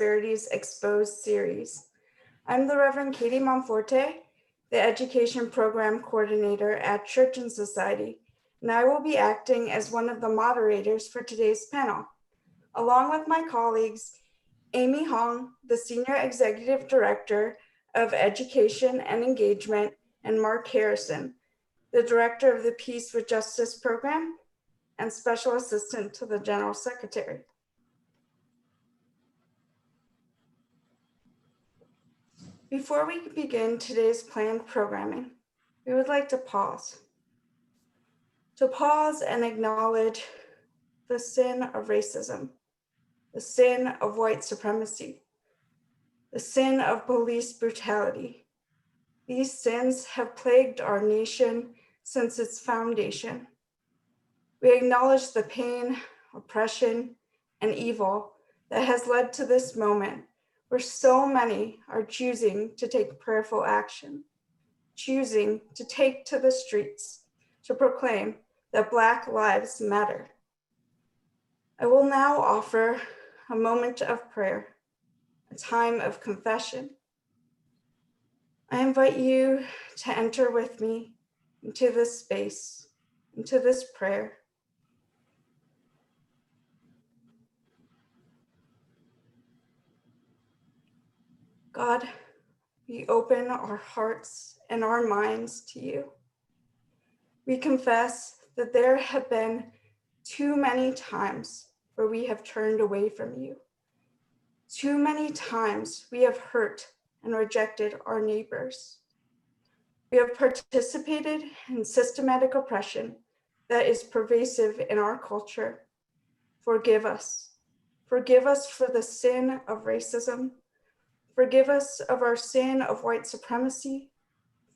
Disparities Exposed series. I'm the Reverend Katie Monforte, the Education Program Coordinator at Church and Society, and I will be acting as one of the moderators for today's panel, along with my colleagues, Amy Hong, the Senior Executive Director of Education and Engagement, and Mark Harrison, the Director of the Peace with Justice Program and Special Assistant to the General Secretary. Before we begin today's planned programming, we would like to pause and acknowledge the sin of racism, the sin of white supremacy, the sin of police brutality. These sins have plagued our nation since its foundation. We acknowledge the pain, oppression, and evil that has led to this moment where so many are choosing to take prayerful action, choosing to take to the streets to proclaim that Black lives matter. I will now offer a moment of prayer, a time of confession. I invite you to enter with me into this space, into this prayer. God, we open our hearts and our minds to you. We confess that there have been too many times where we have turned away from you. Too many times we have hurt and rejected our neighbors. We have participated in systematic oppression that is pervasive in our culture. Forgive us. Forgive us for the sin of racism. Forgive us of our sin of white supremacy.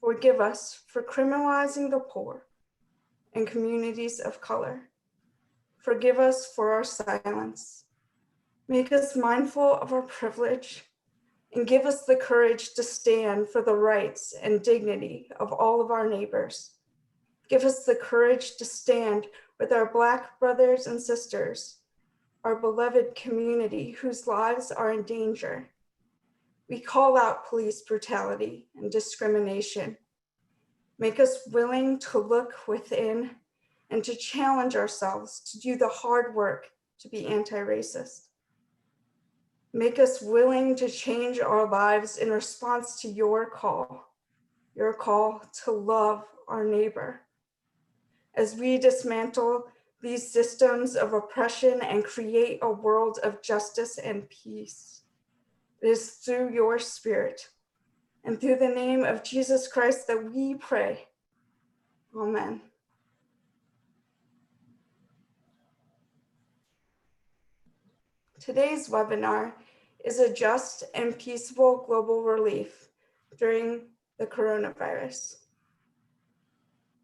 Forgive us for criminalizing the poor and communities of color. Forgive us for our silence. Make us mindful of our privilege and give us the courage to stand for the rights and dignity of all of our neighbors. Give us the courage to stand with our Black brothers and sisters, our beloved community whose lives are in danger. We call out police brutality and discrimination. Make us willing to look within and to challenge ourselves to do the hard work to be anti-racist. Make us willing to change our lives in response to your call to love our neighbor. As we dismantle these systems of oppression and create a world of justice and peace, it is through your Spirit and through the name of Jesus Christ that we pray. Amen. Today's webinar is a just and peaceable global relief during the coronavirus.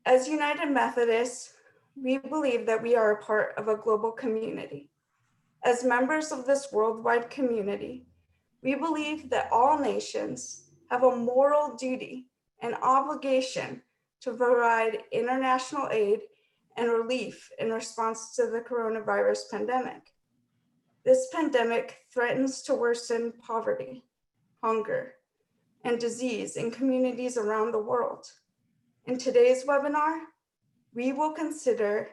As United Methodists, we believe that we are a part of a global community. As members of this worldwide community, we believe that all nations have a moral duty and obligation to provide international aid and relief in response to the coronavirus pandemic. This pandemic threatens to worsen poverty, hunger, and disease in communities around the world. In today's webinar, we will consider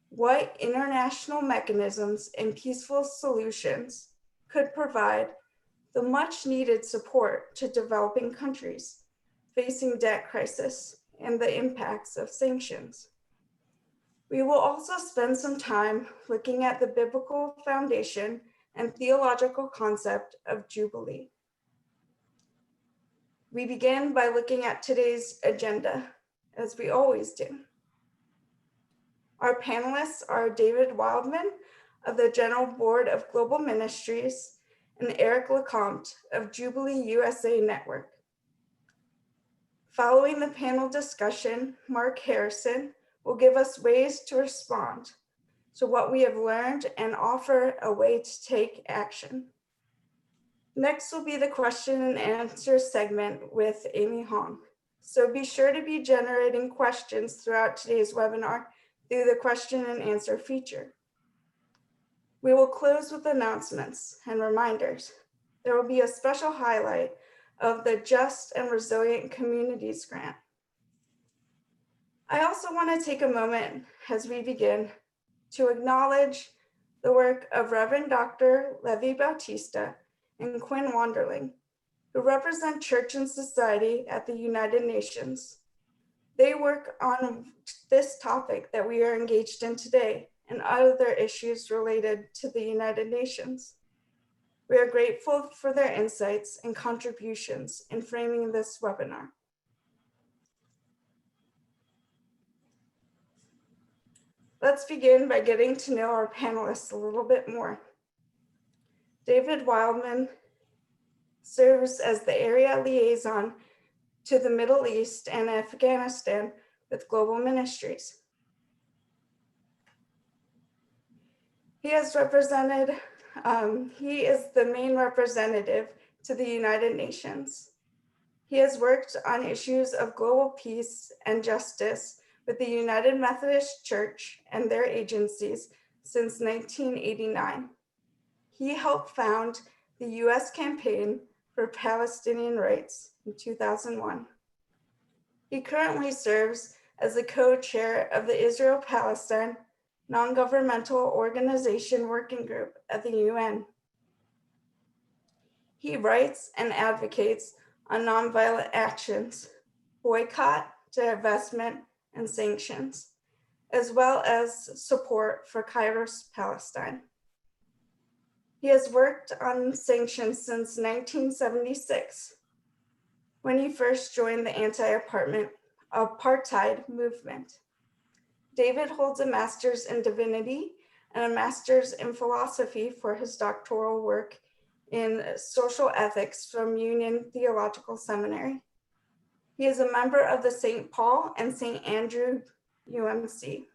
what international mechanisms and peaceful solutions could provide the much needed support to developing countries facing debt crisis and the impacts of sanctions. We will also spend some time looking at the biblical foundation and theological concept of Jubilee. We begin by looking at today's agenda, as we always do. Our panelists are David Wildman of the General Board of Global Ministries and Eric LeCompte of Jubilee USA Network. Following the panel discussion, Mark Harrison will give us ways to respond to what we have learned and offer a way to take action. Next will be the question and answer segment with Amy Hong. So be sure to be generating questions throughout today's webinar through the question and answer feature. We will close with announcements and reminders. There will be a special highlight of the Just and Resilient Communities Grant. I also want to take a moment as we begin to acknowledge the work of Reverend Dr. Levi Bautista and Quinn Wanderling, who represent Church and Society at the United Nations. They work on this topic that we are engaged in today and other issues related to the United Nations. We are grateful for their insights and contributions in framing this webinar. Let's begin by getting to know our panelists a little bit more. David Wildman serves as the area liaison to the Middle East and Afghanistan with Global Ministries. He is the main representative to the United Nations. He has worked on issues of global peace and justice with the United Methodist Church and their agencies since 1989. He helped found the US Campaign for Palestinian Rights in 2001. He currently serves as the co-chair of the Israel-Palestine Non-Governmental Organization Working Group at the UN. He writes and advocates on nonviolent actions, boycott, divestment, and sanctions, as well as support for Kairos Palestine. He has worked on sanctions since 1976, when he first joined the anti-apartheid movement. David holds a master's in divinity and a master's in philosophy for his doctoral work in social ethics from Union Theological Seminary. He is a member of the St. Paul and St. Andrew UMC.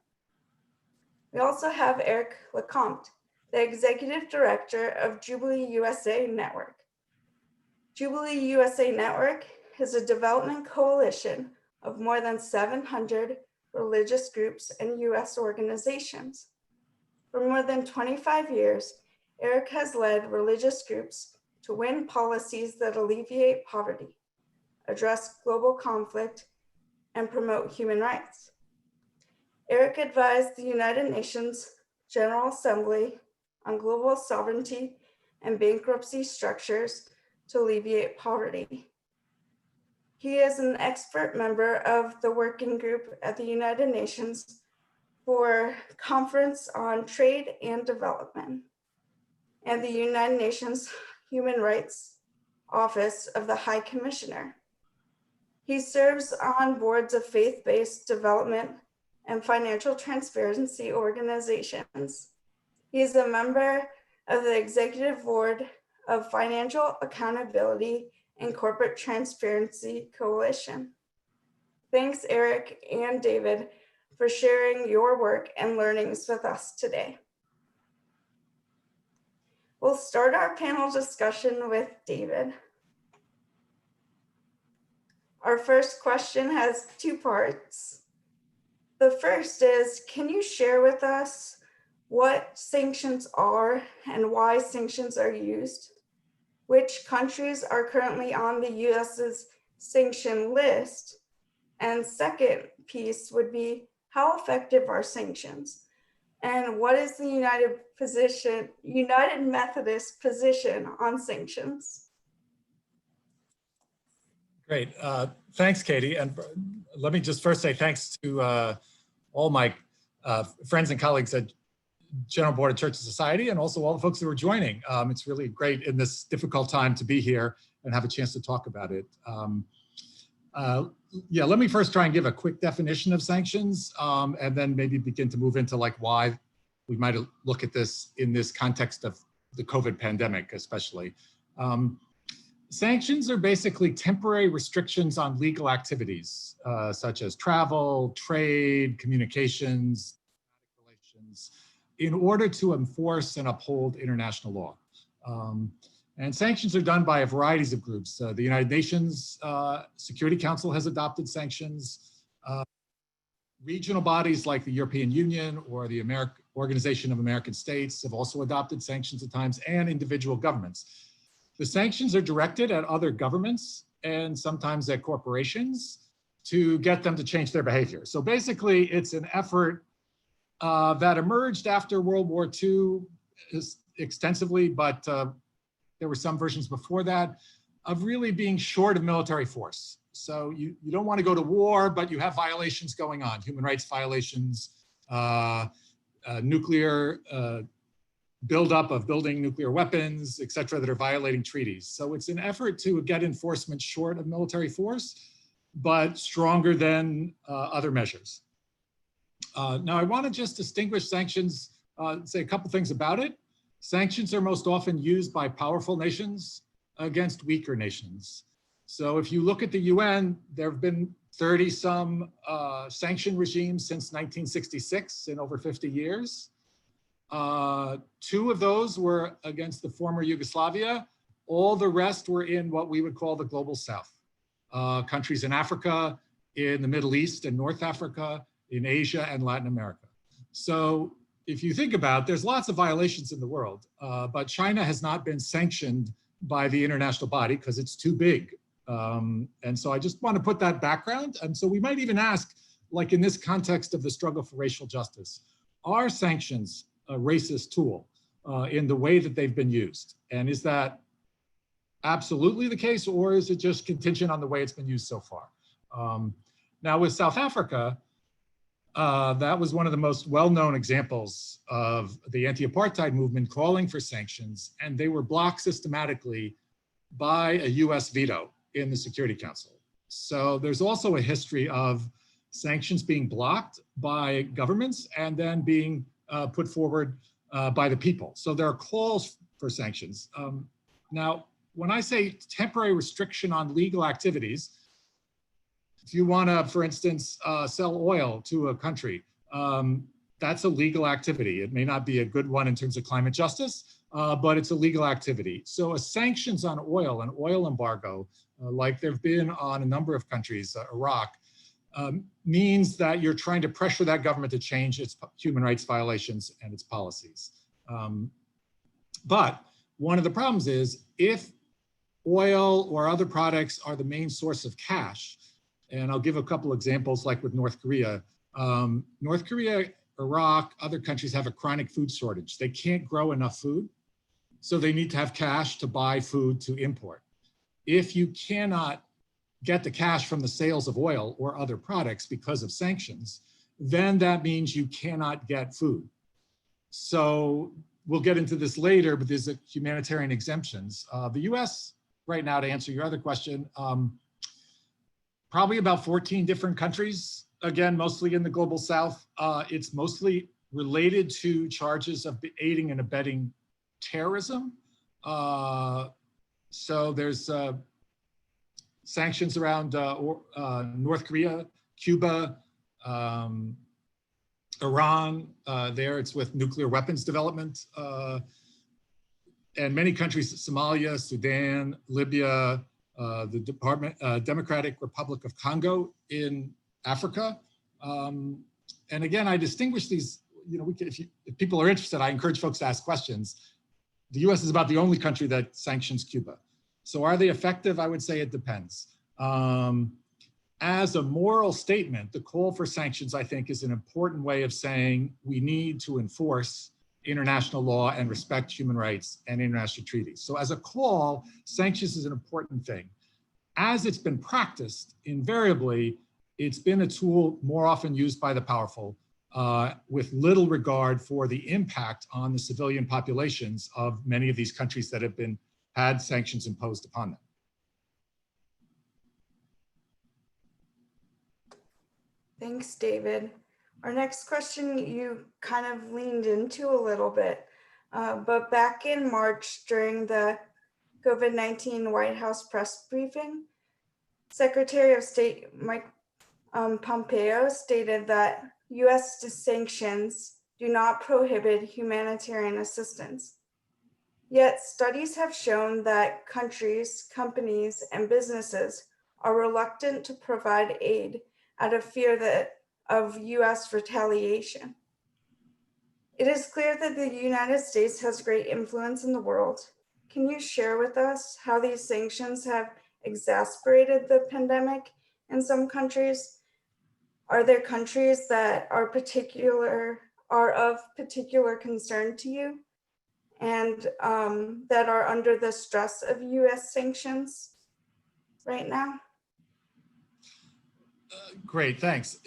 We also have Eric Lecomte, the Executive Director of Jubilee USA Network. Jubilee USA Network is a development coalition of more than 700 religious groups and US organizations. For more than 25 years, Eric has led religious groups to win policies that alleviate poverty, address global conflict, and promote human rights. Eric advised the United Nations General Assembly on global sovereignty and bankruptcy structures to alleviate poverty. He is an expert member of the working group at the United Nations for Conference on Trade and Development and the United Nations Human Rights Office of the High Commissioner. He serves on boards of faith-based development and financial transparency organizations. He is a member of the Executive Board of Financial Accountability and Corporate Transparency Coalition. Thanks, Eric and David, for sharing your work and learnings with us today. We'll start our panel discussion with David. Our first question has two parts. The first is, can you share with us what sanctions are and why sanctions are used? Which countries are currently on the US's sanction list? And second piece would be, how effective are sanctions? And what is the United Methodist position on sanctions? Great, thanks, Katie. And let me just first say thanks to all my friends and colleagues at General Board of Church and Society, and also all the folks who are joining. It's really great in this difficult time to be here and have a chance to talk about it. Yeah, let me first try and give a quick definition of sanctions, and then maybe begin to move into like why we might look at this in this context of the COVID pandemic, especially. Sanctions are basically temporary restrictions on legal activities, such as travel, trade, communications, relations, in order to enforce and uphold international law. And sanctions are done by a variety of groups. The United Nations Security Council has adopted sanctions. Regional bodies like the European Union or the Organization of American States have also adopted sanctions at times, and individual governments. The sanctions are directed at other governments and sometimes at corporations to get them to change their behavior. So basically, it's an effort that emerged after World War II extensively, but there were some versions before that, of really being short of military force. So you don't want to go to war, but you have violations going on, human rights violations, nuclear buildup of building nuclear weapons, et cetera, that are violating treaties. So it's an effort to get enforcement short of military force, but stronger than other measures. Now, I want to just distinguish sanctions, say a couple things about it. Sanctions are most often used by powerful nations against weaker nations. So if you look at the UN, there have been 30-some sanction regimes since 1966 in over 50 years. 2 of those were against the former Yugoslavia. All the rest were in what we would call the global south. Countries in Africa, in the Middle East and North Africa, in Asia and Latin America. So if you think about it, there's lots of violations in the world, but China has not been sanctioned by the international body because it's too big. And so I just want to put that background. And so we might even ask, like in this context of the struggle for racial justice, are sanctions a racist tool in the way that they've been used? And is that absolutely the case, or is it just contingent on the way it's been used so far? Now with South Africa, that was one of the most well-known examples of the anti-apartheid movement calling for sanctions, and they were blocked systematically by a US veto in the Security Council. So there's also a history of sanctions being blocked by governments and then being put forward by the people. So there are calls for sanctions. Now, when I say temporary restriction on legal activities, if you want to, for instance, sell oil to a country, that's a legal activity. It may not be a good one in terms of climate justice, but it's a legal activity. So a sanctions on oil, an oil embargo, like there have been on a number of countries, Iraq, means that you're trying to pressure that government to change its human rights violations and its policies. But one of the problems is if oil or other products are the main source of cash, and I'll give a couple examples like with North Korea. North Korea, Iraq, other countries have a chronic food shortage. They can't grow enough food, so they need to have cash to buy food to import. If you cannot get the cash from the sales of oil or other products because of sanctions, then that means you cannot get food. So we'll get into this later, but there's a humanitarian exemptions. The US right now, to answer your other question, probably about 14 different countries, again, mostly in the global south. It's mostly related to charges of aiding and abetting terrorism. So there's sanctions around North Korea, Cuba, Iran. There it's with nuclear weapons development. And many countries, Somalia, Sudan, Libya, the Democratic Republic of Congo in Africa. And again, I distinguish these, if people are interested, I encourage folks to ask questions. The US is about the only country that sanctions Cuba. So are they effective? I would say it depends. As a moral statement, the call for sanctions, I think, is an important way of saying we need to enforce international law and respect human rights and international treaties. So as a call, sanctions is an important thing. As it's been practiced, invariably, it's been a tool more often used by the powerful with little regard for the impact on the civilian populations of many of these countries that have had sanctions imposed upon them. Thanks, David. Our next question you kind of leaned into a little bit, but back in March during the COVID-19 White House press briefing, Secretary of State Mike Pompeo stated that US sanctions do not prohibit humanitarian assistance. Yet studies have shown that countries, companies, and businesses are reluctant to provide aid out of fear of US retaliation. It is clear that the United States has great influence in the world. can you share with us how these sanctions have exacerbated the pandemic in some countries? Are there countries that are of particular concern to you and that are under the stress of US sanctions right now? Great, thanks.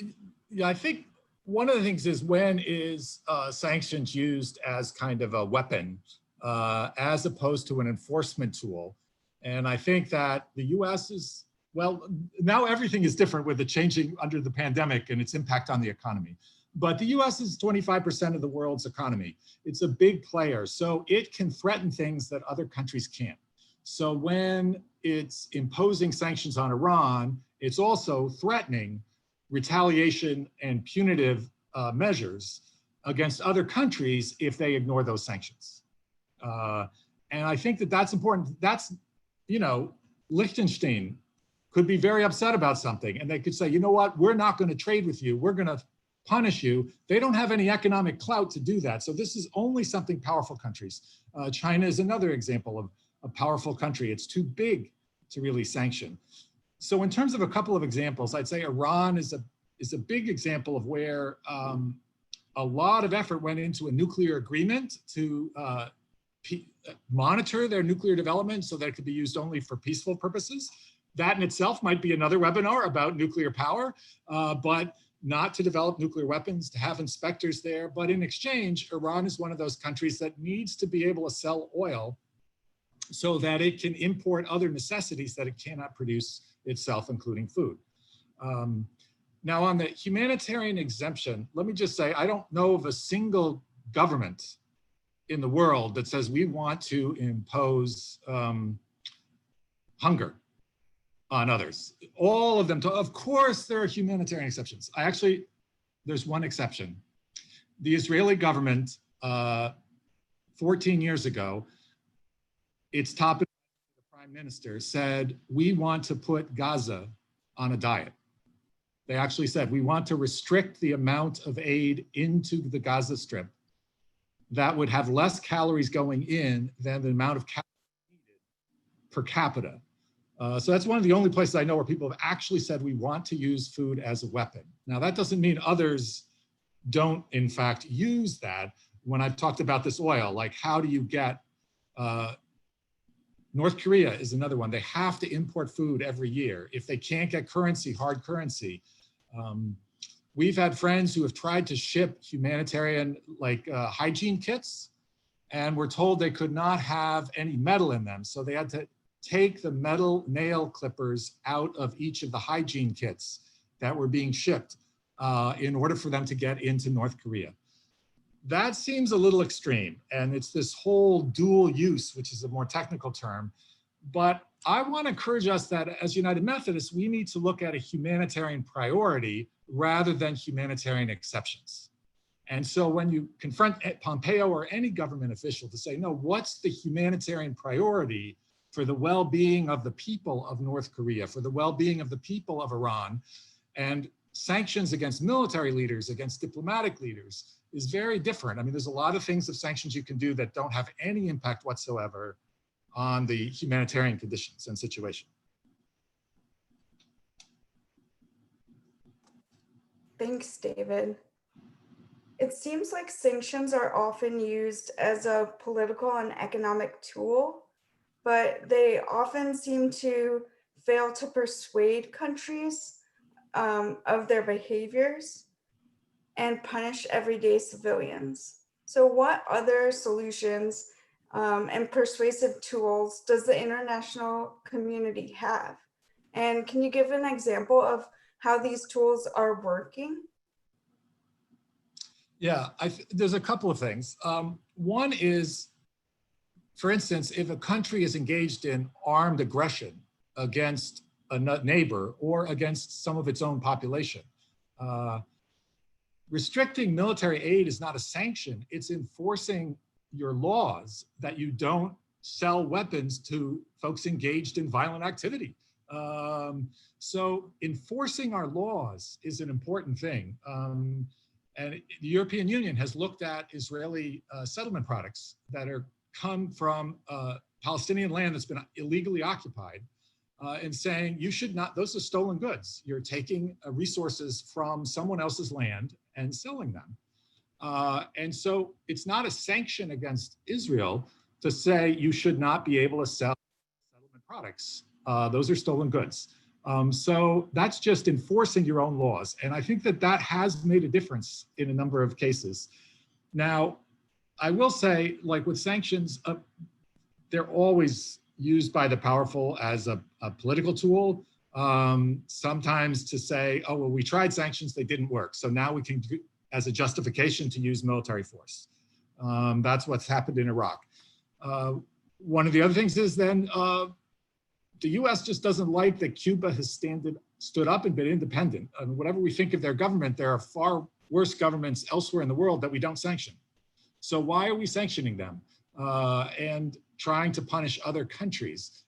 Yeah, I think one of the things is, when is sanctions used as kind of a weapon as opposed to an enforcement tool? And I think that the US is, well, now everything is different with the changing under the pandemic and its impact on the economy. But the US is 25% of the world's economy. It's a big player, so it can threaten things that other countries can't. So when it's imposing sanctions on Iran, it's also threatening retaliation and punitive measures against other countries if they ignore those sanctions. And I think that that's important. That's, you know, Liechtenstein could be very upset about something, and they could say, you know what, we're not going to trade with you. We're going to punish you. They don't have any economic clout to do that. So this is only something powerful countries. China is another example of a powerful country. It's too big to really sanction. So in terms of a couple of examples, I'd say Iran is a big example of where a lot of effort went into a nuclear agreement to monitor their nuclear development so that it could be used only for peaceful purposes. That in itself might be another webinar about nuclear power, but not to develop nuclear weapons, to have inspectors there. But in exchange, Iran is one of those countries that needs to be able to sell oil so that it can import other necessities that it cannot produce itself, including food. Now, on the humanitarian exemption, let me just say, I don't know of a single government in the world that says we want to impose hunger on others. All of them, of course, there are humanitarian exceptions. There's one exception. The Israeli government, 14 years ago, its top prime minister said, we want to put Gaza on a diet. They actually said, we want to restrict the amount of aid into the Gaza Strip that would have less calories going in than the amount of calories needed per capita. So that's one of the only places I know where people have actually said we want to use food as a weapon. Now, that doesn't mean others don't, in fact, use that. When I've talked about this oil, like how do you get, North Korea is another one. They have to import food every year. If they can't get currency, hard currency. We've had friends who have tried to ship humanitarian hygiene kits, and were told they could not have any metal in them. So they had to take the metal nail clippers out of each of the hygiene kits that were being shipped in order for them to get into North Korea. That seems a little extreme, and it's this whole dual use, which is a more technical term. But I want to encourage us that as United Methodists, we need to look at a humanitarian priority rather than humanitarian exceptions. And so when you confront Pompeo or any government official to say, no, what's the humanitarian priority for the well-being of the people of North Korea, for the well-being of the people of Iran, and sanctions against military leaders, against diplomatic leaders is very different. I mean, there's a lot of things of sanctions you can do that don't have any impact whatsoever on the humanitarian conditions and situation. Thanks, David. It seems like sanctions are often used as a political and economic tool, but they often seem to fail to persuade countries of their behaviors and punish everyday civilians. So what other solutions and persuasive tools does the international community have? And can you give an example of how these tools are working? Yeah, there's a couple of things. One is, for instance, if a country is engaged in armed aggression against a neighbor or against some of its own population, restricting military aid is not a sanction. It's enforcing your laws that you don't sell weapons to folks engaged in violent activity. So enforcing our laws is an important thing. And the European Union has looked at Israeli settlement products that come from Palestinian land that's been illegally occupied, and saying you should not, those are stolen goods. You're taking resources from someone else's land and selling them. And so it's not a sanction against Israel to say you should not be able to sell settlement products. Those are stolen goods. So that's just enforcing your own laws. And I think that that has made a difference in a number of cases. Now, I will say, like with sanctions, they're always used by the powerful as a political tool, sometimes to say, oh, well, we tried sanctions, they didn't work. So now we can, as a justification to use military force. That's what's happened in Iraq. One of the other things is then the US just doesn't like that Cuba has stood up and been independent. And whatever we think of their government, there are far worse governments elsewhere in the world that we don't sanction. So why are we sanctioning them and trying to punish other countries?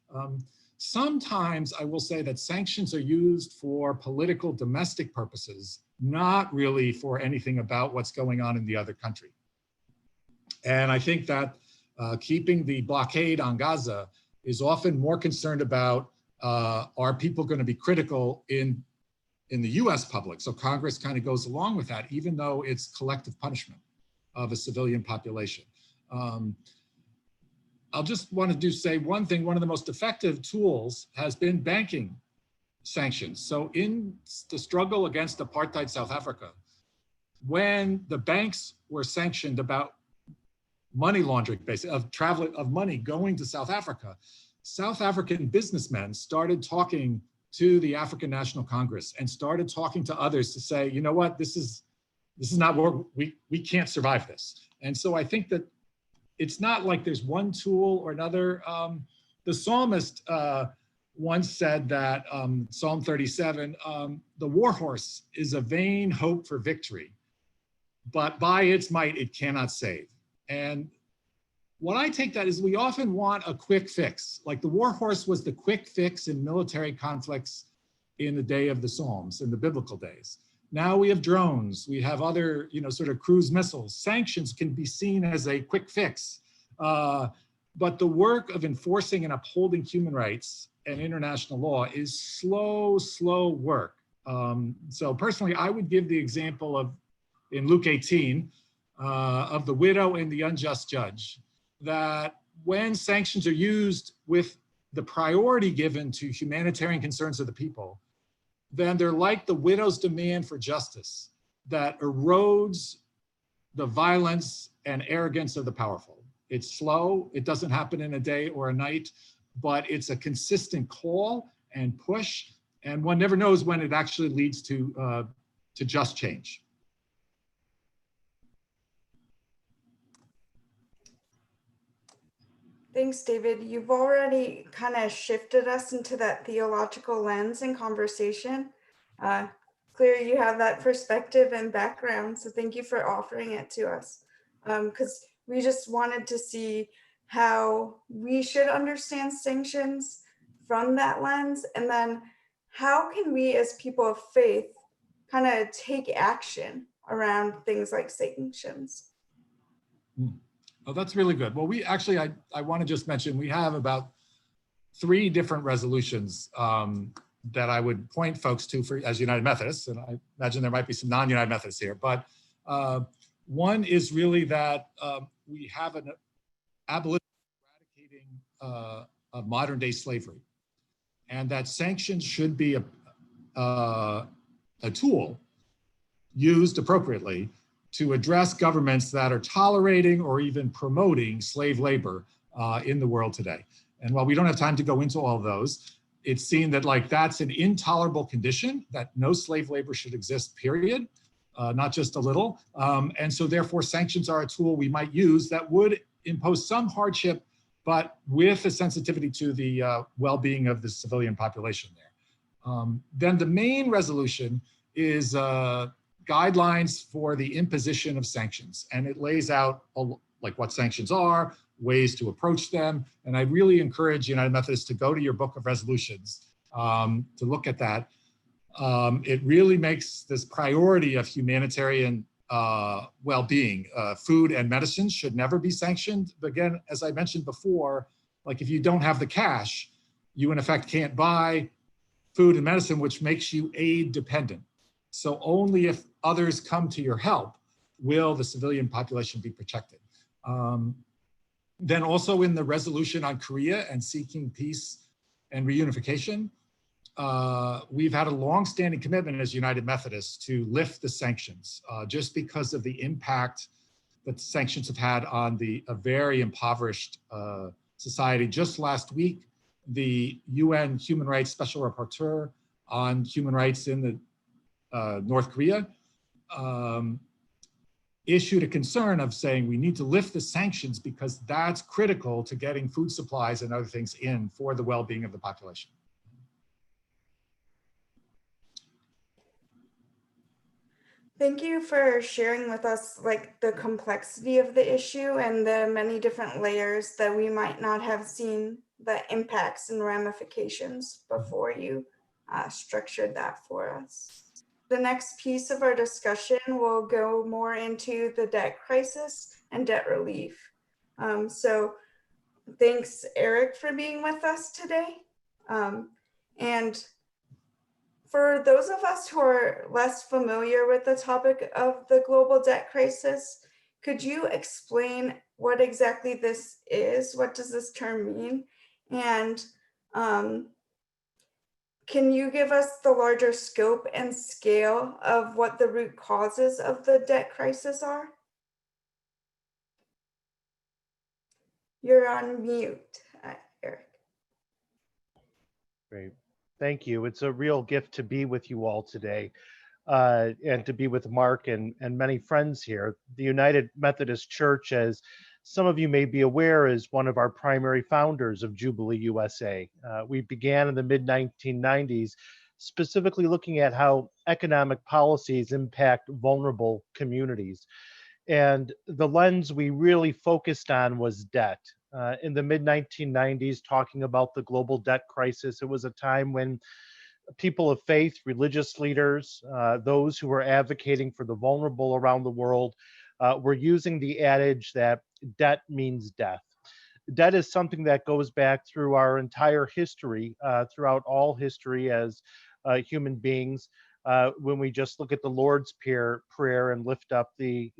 Sometimes I will say that sanctions are used for political domestic purposes, not really for anything about what's going on in the other country. And I think that keeping the blockade on Gaza is often more concerned about are people going to be critical in the US public? So Congress kind of goes along with that, even though it's collective punishment of a civilian population. I'll just want to say one thing. One of the most effective tools has been banking sanctions. So in the struggle against apartheid South Africa, when the banks were sanctioned about money laundering, basically, of money going to South Africa, South African businessmen started talking to the African National Congress and started talking to others to say, you know what, this is not what we can't survive this. And so I think that it's not like there's one tool or another. The psalmist once said that, Psalm 37, the war horse is a vain hope for victory, but by its might it cannot save. And what I take that is we often want a quick fix. Like the war horse was the quick fix in military conflicts in the day of the Psalms, in the biblical days. Now we have drones, we have other, sort of cruise missiles. Sanctions can be seen as a quick fix. But the work of enforcing and upholding human rights and international law is slow work. So personally, I would give the example of, in Luke 18, of the widow and the unjust judge, that when sanctions are used with the priority given to humanitarian concerns of the people, then they're like the widow's demand for justice that erodes the violence and arrogance of the powerful. It's slow, it doesn't happen in a day or a night, but it's a consistent call and push, and one never knows when it actually leads to just change. Thanks, David. You've already kind of shifted us into that theological lens in conversation. Clear you have that perspective and background, so thank you for offering it to us. Because we just wanted to see how we should understand sanctions from that lens, and then how can we as people of faith kind of take action around things like sanctions? Oh, that's really good. Well, we actually, I want to just mention, we have about 3 different resolutions that I would point folks to for as United Methodists, and I imagine there might be some non-United Methodists here, but one is really that we have an abolition, eradicating of modern day slavery, and that sanctions should be a tool used appropriately to address governments that are tolerating or even promoting slave labor in the world today. And while we don't have time to go into all of those, it's seen that that's an intolerable condition, that no slave labor should exist, period, not just a little. And so therefore sanctions are a tool we might use that would impose some hardship, but with a sensitivity to the well-being of the civilian population there. Then the main resolution is guidelines for the imposition of sanctions. And it lays out what sanctions are, ways to approach them. And I really encourage United Methodists to go to your book of resolutions to look at that. It really makes this priority of humanitarian well-being. Food and medicines should never be sanctioned. But again, as I mentioned before, Like if you don't have the cash, you in effect can't buy food and medicine, which makes you aid dependent. So only if others come to your help will the civilian population be protected. Then also in the resolution on Korea and seeking peace and reunification, we've had a long-standing commitment as United Methodists to lift the sanctions, just because of the impact that sanctions have had on a very impoverished society. Just last week, the UN Human Rights Special Rapporteur on human rights in North Korea issued a concern of saying we need to lift the sanctions because that's critical to getting food supplies and other things in for the well-being of the population. Thank you for sharing with us like the complexity of the issue and the many different layers that we might not have seen the impacts and ramifications before you structured that for us. The next piece of our discussion will go more into the debt crisis and debt relief. So thanks, Eric, for being with us today. And for those of us who are less familiar with the topic of the global debt crisis, could you explain what exactly this is? What does this term mean? And can you give us the larger scope and scale of what the root causes of the debt crisis are? You're on mute, Eric. Great. Thank you. It's a real gift to be with you all today and to be with Mark and many friends here. The United Methodist Church, as some of you may be aware, is one of our primary founders of Jubilee USA. We began in the mid-1990s, specifically looking at how economic policies impact vulnerable communities. And the lens we really focused on was debt. In the mid-1990s, talking about the global debt crisis, it was a time when people of faith, religious leaders, those who were advocating for the vulnerable around the world, were using the adage that debt means death. Debt is something that goes back through our entire history, throughout all history as human beings. When we just look at the Lord's Prayer and lift up the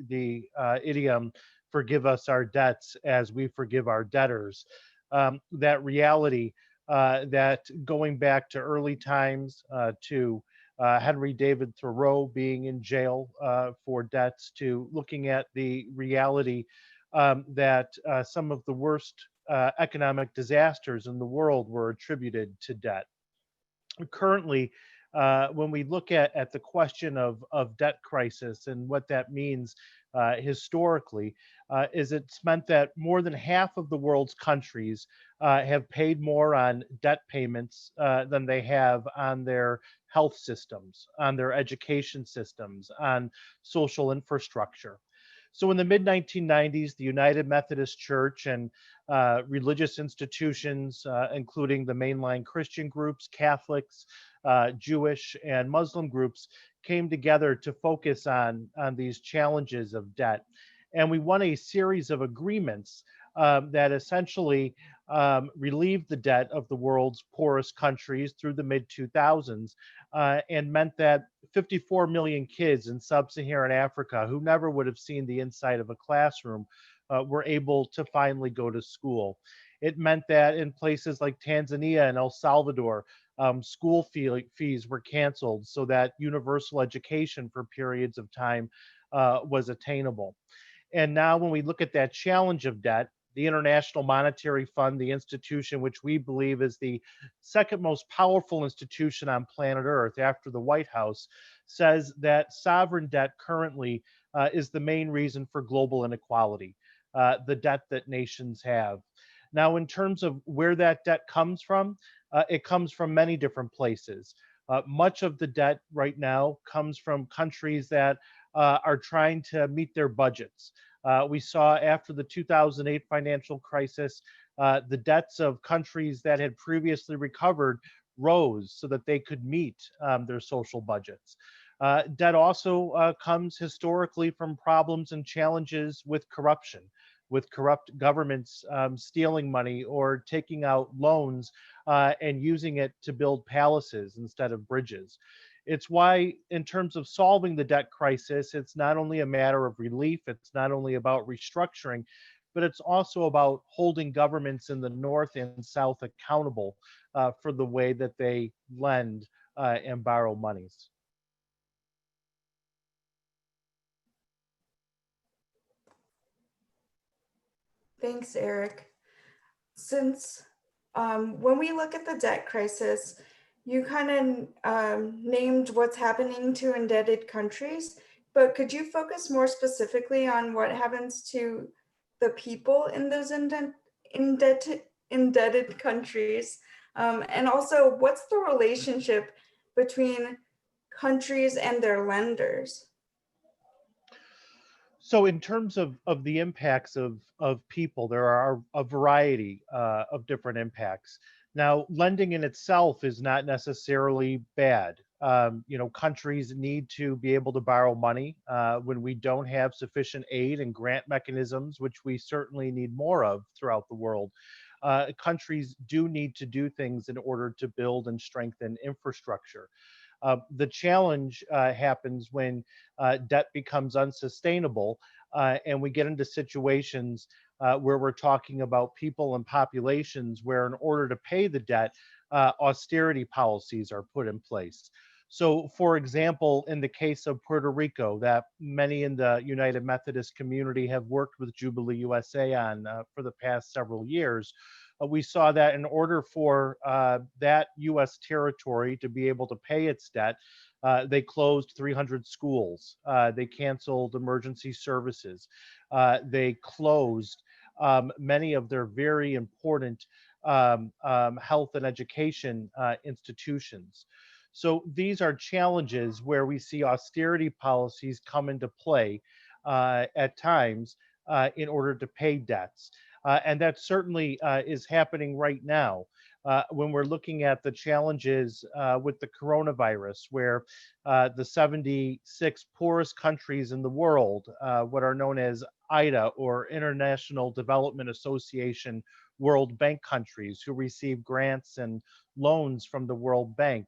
idiom, forgive us our debts as we forgive our debtors. That reality that going back to early times, to Henry David Thoreau being in jail for debts, to looking at the reality that some of the worst economic disasters in the world were attributed to debt. Currently, when we look at the question of debt crisis and what that means historically, is it's meant that more than half of the world's countries have paid more on debt payments than they have on their health systems, on their education systems, on social infrastructure. So in the mid-1990s, the United Methodist Church and religious institutions, including the mainline Christian groups, Catholics, Jewish and Muslim groups, came together to focus on these challenges of debt. And we won a series of agreements that essentially relieved the debt of the world's poorest countries through the mid-2000s and meant that 54 million kids in sub-Saharan Africa who never would have seen the inside of a classroom were able to finally go to school. It meant that in places like Tanzania and El Salvador, school fees were canceled so that universal education for periods of time was attainable. And now when we look at that challenge of debt, the International Monetary Fund, the institution which we believe is the second most powerful institution on planet Earth after the White House, says that sovereign debt currently is the main reason for global inequality, the debt that nations have. Now, in terms of where that debt comes from, it comes from many different places. Much of the debt right now comes from countries that are trying to meet their budgets. We saw after the 2008 financial crisis, the debts of countries that had previously recovered rose so that they could meet their social budgets. Debt also comes historically from problems and challenges with corruption. with corrupt governments stealing money or taking out loans and using it to build palaces instead of bridges. It's why, in terms of solving the debt crisis, it's not only a matter of relief, it's not only about restructuring, but it's also about holding governments in the North and South accountable for the way that they lend and borrow monies. Thanks, Eric. Since when we look at the debt crisis, you kind of named what's happening to indebted countries, but could you focus more specifically on what happens to the people in those indebted countries? And also, what's the relationship between countries and their lenders? So in terms of the impacts of people, there are a variety of different impacts. Now, lending in itself is not necessarily bad. Countries need to be able to borrow money when we don't have sufficient aid and grant mechanisms, which we certainly need more of throughout the world. Countries do need to do things in order to build and strengthen infrastructure. The challenge happens when debt becomes unsustainable and we get into situations where we're talking about people and populations where, in order to pay the debt, austerity policies are put in place. So, for example, in the case of Puerto Rico, that many in the United Methodist community have worked with Jubilee USA on for the past several years, we saw that in order for that US territory to be able to pay its debt, they closed 300 schools. They canceled emergency services. They closed many of their very important health and education institutions. So these are challenges where we see austerity policies come into play at times in order to pay debts. And that certainly is happening right now. When we're looking at the challenges with the coronavirus, where the 76 poorest countries in the world, what are known as IDA or International Development Association World Bank countries, who receive grants and loans from the World Bank.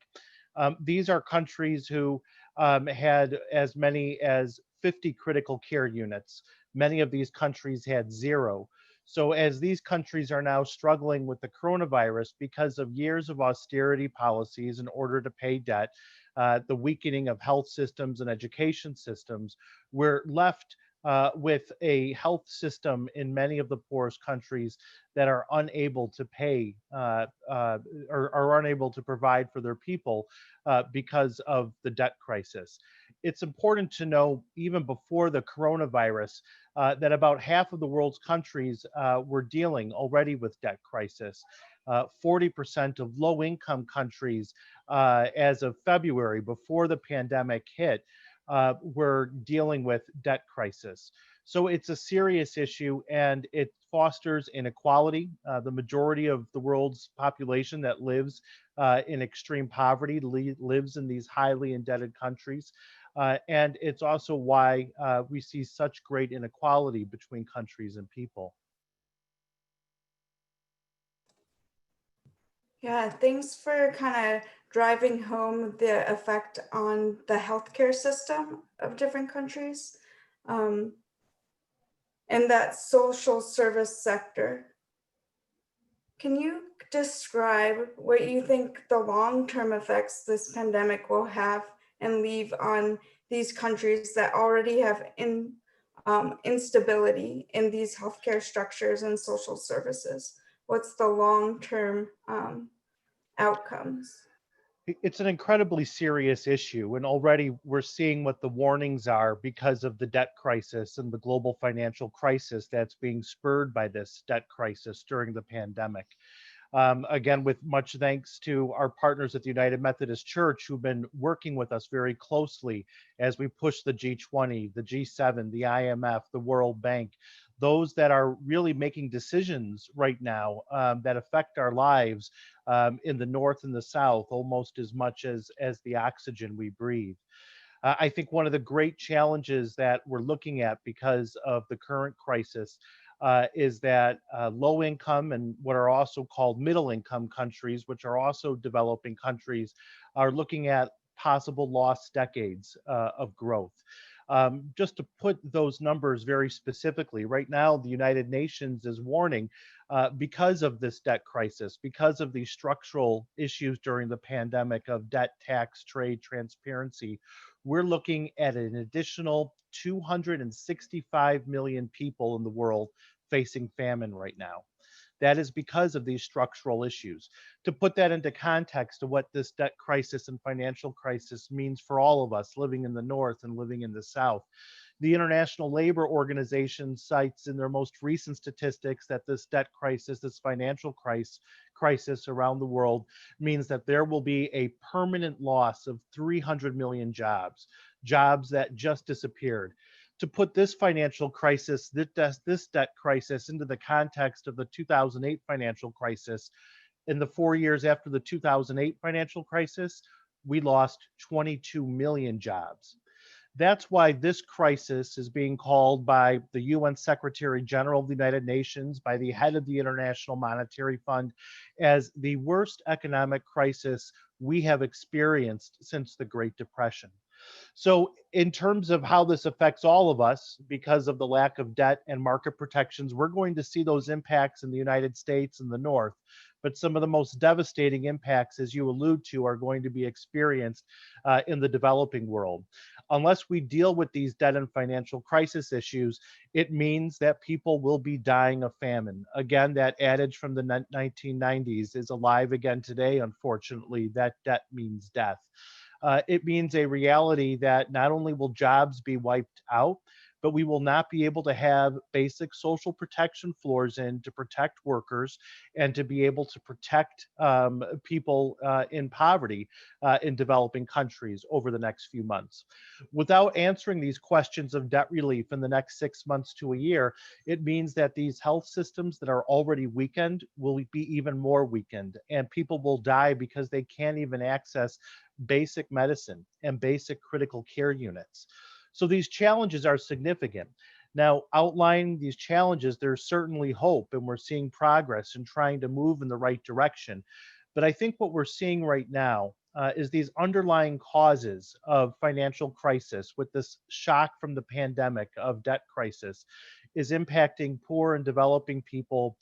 These are countries who had as many as 50 critical care units. Many of these countries had zero. So as these countries are now struggling with the coronavirus because of years of austerity policies in order to pay debt, the weakening of health systems and education systems, we're left with a health system in many of the poorest countries that are unable to pay or are unable to provide for their people because of the debt crisis. It's important to know, even before the coronavirus, that about half of the world's countries were dealing already with debt crisis. 40% of low-income countries, as of February, before the pandemic hit, were dealing with debt crisis. So it's a serious issue, and it fosters inequality. The majority of the world's population that lives in extreme poverty lives in these highly indebted countries. And it's also why we see such great inequality between countries and people. Yeah, thanks for kind of driving home the effect on the healthcare system of different countries and that social service sector. Can you describe what you think the long-term effects this pandemic will have and leave on these countries that already have instability in these healthcare structures and social services? What's the long-term outcomes? It's an incredibly serious issue, and already we're seeing what the warnings are because of the debt crisis and the global financial crisis that's being spurred by this debt crisis during the pandemic. Again, with much thanks to our partners at the United Methodist Church, who've been working with us very closely as we push the G20, the G7, the IMF, the World Bank, those that are really making decisions right now that affect our lives in the North and the South almost as much as the oxygen we breathe. I think one of the great challenges that we're looking at because of the current crisis is that low income and what are also called middle income countries, which are also developing countries, are looking at possible lost decades of growth. Just to put those numbers very specifically, right now, the United Nations is warning because of this debt crisis, because of these structural issues during the pandemic of debt, tax, trade, transparency, we're looking at an additional 265 million people in the world facing famine right now. That is because of these structural issues. To put that into context of what this debt crisis and financial crisis means for all of us living in the North and living in the South, the International Labor Organization cites in their most recent statistics that this debt crisis, this financial crisis around the world means that there will be a permanent loss of 300 million jobs, jobs that just disappeared. To put this financial crisis, this debt crisis into the context of the 2008 financial crisis, in the 4 years after the 2008 financial crisis, we lost 22 million jobs. That's why this crisis is being called by the UN Secretary General of the United Nations, by the head of the International Monetary Fund, as the worst economic crisis we have experienced since the Great Depression. So, in terms of how this affects all of us, because of the lack of debt and market protections, we're going to see those impacts in the United States and the North. But some of the most devastating impacts, as you allude to, are going to be experienced in the developing world. Unless we deal with these debt and financial crisis issues, it means that people will be dying of famine. Again, that adage from the 1990s is alive again today. Unfortunately, that debt means death. It means a reality that not only will jobs be wiped out, but we will not be able to have basic social protection floors in to protect workers and to be able to protect people in poverty in developing countries over the next few months. Without answering these questions of debt relief in the next 6 months to a year, it means that these health systems that are already weakened will be even more weakened, and people will die because they can't even access basic medicine and basic critical care units. So these challenges are significant. Now, outlining these challenges, there's certainly hope, and we're seeing progress and trying to move in the right direction. But I think what we're seeing right now is these underlying causes of financial crisis with this shock from the pandemic of debt crisis is impacting poor and developing people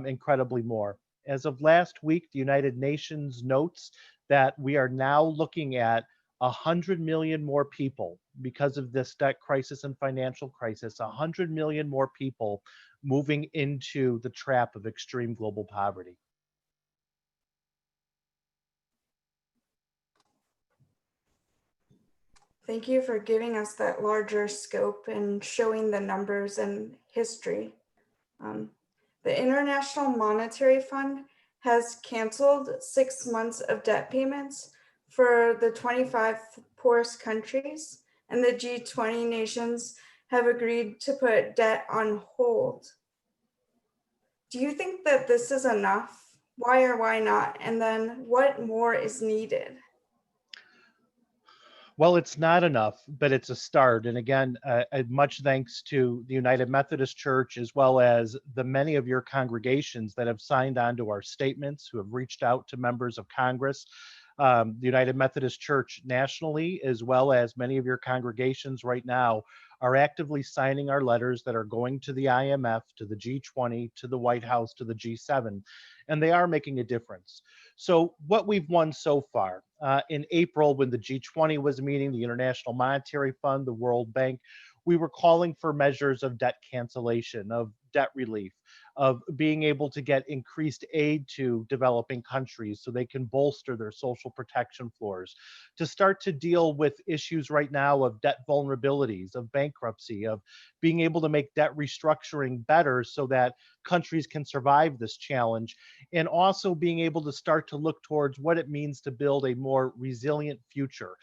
incredibly more. As of last week, the United Nations notes that we are now looking at 100 million more people because of this debt crisis and financial crisis, 100 million more people moving into the trap of extreme global poverty. Thank you for giving us that larger scope and showing the numbers and history. The International Monetary Fund has canceled 6 months of debt payments for the 25 poorest countries, and the G20 nations have agreed to put debt on hold. Do you think that this is enough? Why or why not? And then what more is needed? Well, it's not enough, but it's a start. And again, much thanks to the United Methodist Church, as well as the many of your congregations that have signed on to our statements, who have reached out to members of Congress, the United Methodist Church nationally, as well as many of your congregations right now, are actively signing our letters that are going to the IMF, to the G20, to the White House, to the G7, and they are making a difference. So what we've won so far, in April, when the G20 was meeting, the International Monetary Fund, the World Bank, we were calling for measures of debt cancellation, of debt relief, of being able to get increased aid to developing countries so they can bolster their social protection floors, to start to deal with issues right now of debt vulnerabilities, of bankruptcy, of being able to make debt restructuring better so that countries can survive this challenge, and also being able to start to look towards what it means to build a more resilient future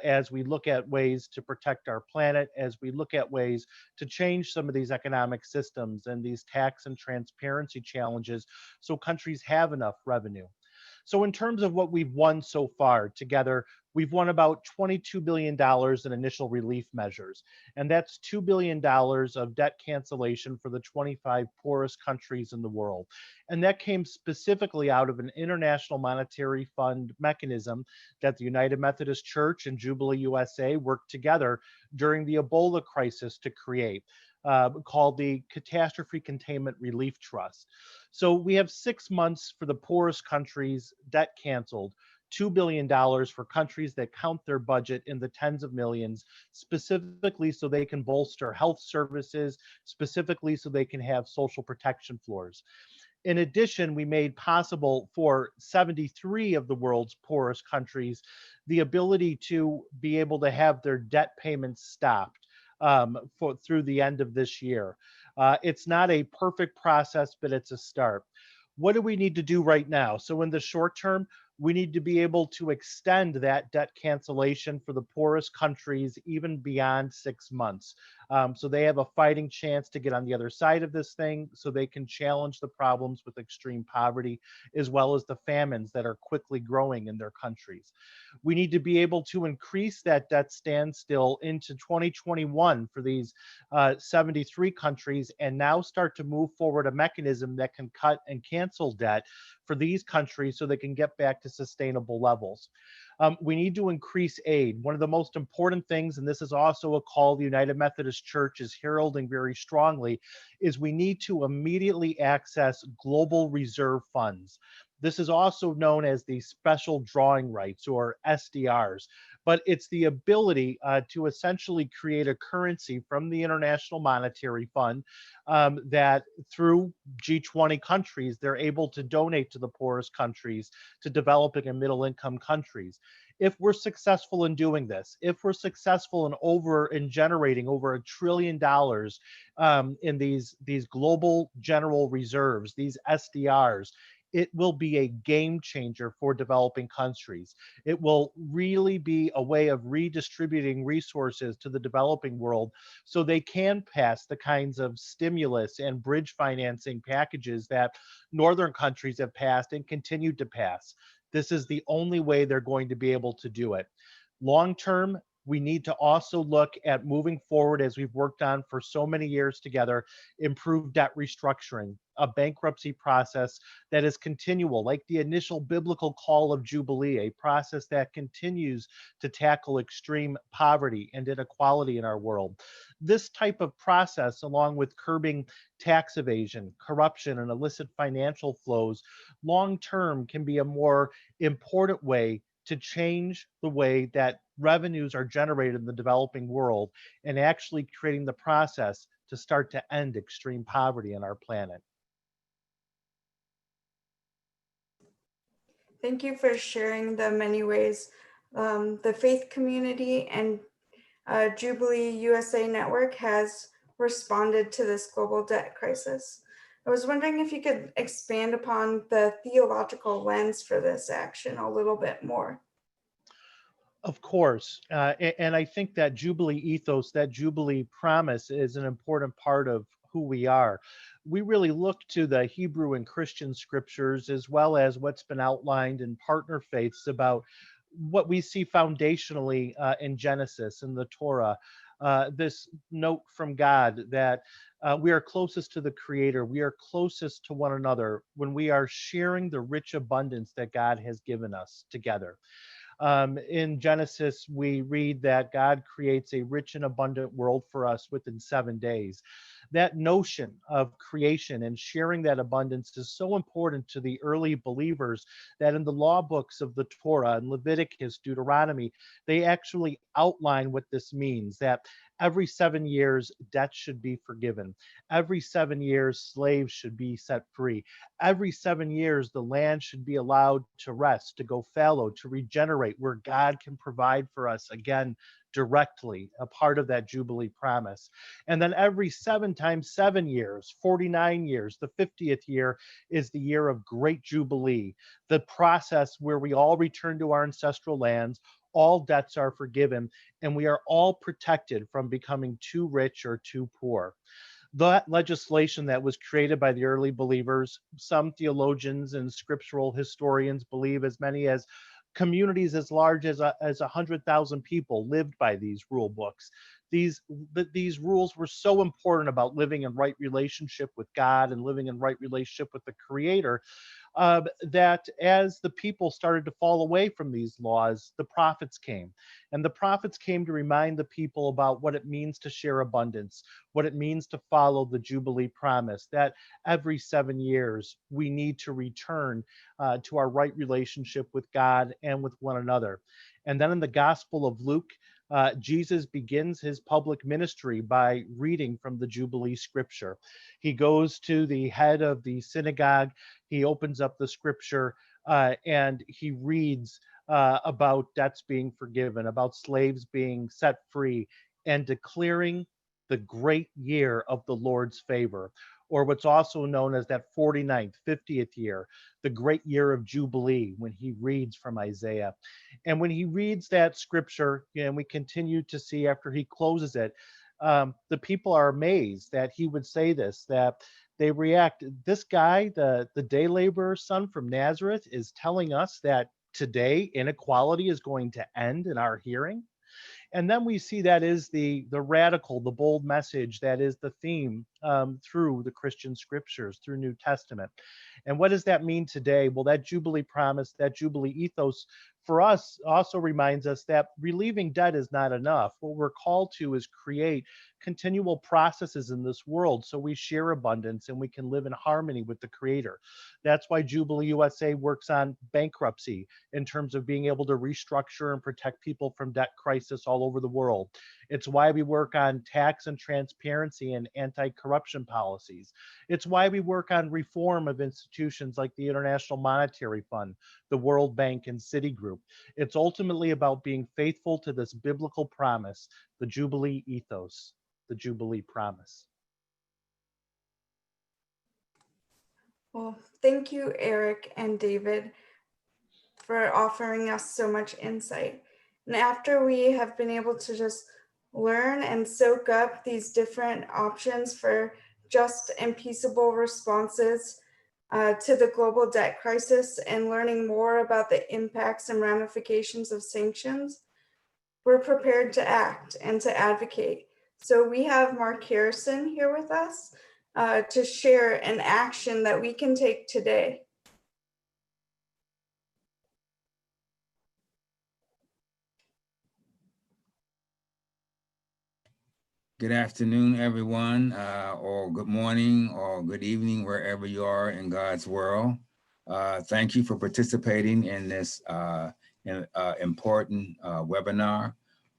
as we look at ways to protect our planet, as we look at ways to change some of these economic systems and these tax and transparency challenges so countries have enough revenue. So in terms of what we've won so far together we've won about $22 billion in initial relief measures. And that's $2 billion of debt cancellation for the 25 poorest countries in the world. And that came specifically out of an International Monetary Fund mechanism that the United Methodist Church and Jubilee USA worked together during the Ebola crisis to create, called the Catastrophe Containment Relief Trust. So we have 6 months for the poorest countries, debt canceled, $2 billion for countries that count their budget in the tens of millions, specifically so they can bolster health services, specifically so they can have social protection floors. In addition, we made possible for 73 of the world's poorest countries the ability to be able to have their debt payments stopped through the end of this year. It's not a perfect process, but it's a start. What do we need to do right now? So in the short term, we need to be able to extend that debt cancellation for the poorest countries even beyond 6 months. So they have a fighting chance to get on the other side of this thing so they can challenge the problems with extreme poverty, as well as the famines that are quickly growing in their countries. We need to be able to increase that debt standstill into 2021 for these 73 countries, and now start to move forward a mechanism that can cut and cancel debt for these countries so they can get back to sustainable levels. We need to increase aid. One of the most important things, and this is also a call the United Methodist Church is heralding very strongly, is we need to immediately access global reserve funds. This is also known as the special drawing rights, or SDRs, but it's the ability to essentially create a currency from the International Monetary Fund that through G20 countries, they're able to donate to the poorest countries, to developing and middle income countries. If we're successful in doing this, if we're successful in generating over $1 trillion in these global general reserves, these SDRs, it will be a game changer for developing countries. It will really be a way of redistributing resources to the developing world so they can pass the kinds of stimulus and bridge financing packages that northern countries have passed and continue to pass. This is the only way they're going to be able to do it. Long term, we need to also look at moving forward, as we've worked on for so many years together, improved debt restructuring, a bankruptcy process that is continual, like the initial biblical call of Jubilee, a process that continues to tackle extreme poverty and inequality in our world. This type of process, along with curbing tax evasion, corruption, and illicit financial flows, long term can be a more important way to change the way that revenues are generated in the developing world, and actually creating the process to start to end extreme poverty on our planet. Thank you for sharing the many ways the faith community and Jubilee USA Network has responded to this global debt crisis. I was wondering if you could expand upon the theological lens for this action a little bit more. Of course. And I think that Jubilee ethos, that Jubilee promise is an important part of who we are. We really look to the Hebrew and Christian scriptures, as well as what's been outlined in partner faiths about what we see foundationally in Genesis and the Torah. This note from God that we are closest to the Creator, we are closest to one another when we are sharing the rich abundance that God has given us together. In Genesis, we read that God creates a rich and abundant world for us within 7 days. That notion of creation and sharing that abundance is so important to the early believers that in the law books of the Torah and Leviticus, Deuteronomy, they actually outline what this means, that every 7 years, debt should be forgiven. Every 7 years, slaves should be set free. Every 7 years, the land should be allowed to rest, to go fallow, to regenerate, where God can provide for us again directly, a part of that Jubilee promise. And then every 7 times 7 years, 49 years, the 50th year is the year of Great Jubilee, the process where we all return to our ancestral lands, all debts are forgiven, and we are all protected from becoming too rich or too poor. That legislation that was created by the early believers, some theologians and scriptural historians believe as many as Communities as large as 100,000 people lived by these rule books. These rules were so important about living in right relationship with God and living in right relationship with the Creator, that as the people started to fall away from these laws, the prophets came. And the prophets came to remind the people about what it means to share abundance, what it means to follow the Jubilee promise, that every 7 years we need to return to our right relationship with God and with one another. And then in the Gospel of Luke, Jesus begins his public ministry by reading from the Jubilee scripture. He goes to the head of the synagogue, he opens up the scripture, and he reads about debts being forgiven, about slaves being set free, and declaring the great year of the Lord's favor, or what's also known as that 49th, 50th year, the great year of Jubilee, when he reads from Isaiah. And when he reads that scripture, and we continue to see after he closes it, the people are amazed that he would say this, that they react. This guy, the day laborer's son from Nazareth, is telling us that today inequality is going to end in our hearing. And then we see that is the radical, the bold message that is the theme through the Christian scriptures, through New Testament. And what does that mean today? Well, that Jubilee promise, that Jubilee ethos for us also reminds us that relieving debt is not enough. What we're called to is create continual processes in this world so we share abundance and we can live in harmony with the Creator. That's why Jubilee USA works on bankruptcy in terms of being able to restructure and protect people from debt crisis all over the world. It's why we work on tax and transparency and anti-corruption policies. It's why we work on reform of institutions like the International Monetary Fund, the World Bank, and Citigroup. It's ultimately about being faithful to this biblical promise, the Jubilee ethos, the Jubilee promise. Well, thank you, Eric and David, for offering us so much insight. And after we have been able to just learn and soak up these different options for just and peaceable responses to the global debt crisis and learning more about the impacts and ramifications of sanctions, we're prepared to act and to advocate. So we have Mark Harrison here with us to share an action that we can take today. Good afternoon, everyone, or good morning or good evening, wherever you are in God's world. Thank you for participating in this important webinar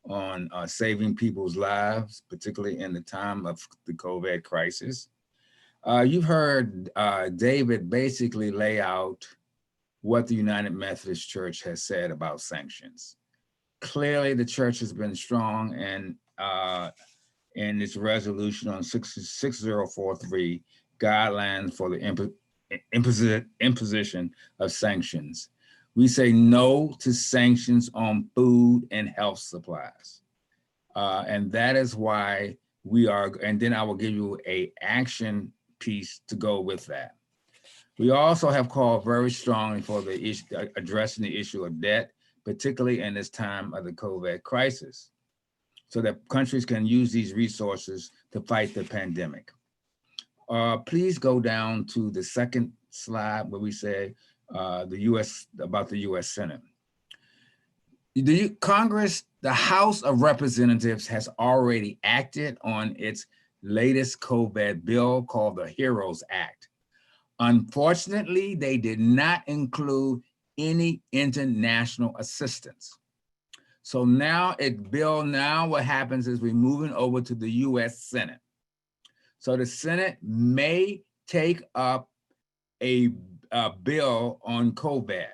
on saving people's lives, particularly in the time of the COVID crisis. You've heard David basically lay out what the United Methodist Church has said about sanctions. Clearly, the church has been strong and in its resolution on 6043, guidelines for the imposition of sanctions. We say no to sanctions on food and health supplies. And that is why we are, and then I will give you an action piece to go with that. We also have called very strongly for the issue, addressing the issue of debt, particularly in this time of the COVID crisis, so that countries can use these resources to fight the pandemic. Please go down to the second slide where we say the U.S. Senate. The Congress, the House of Representatives has already acted on its latest COVID bill called the HEROES Act. Unfortunately, they did not include any international assistance. So now what happens is we're moving over to the US Senate. So the Senate may take up a bill on COVID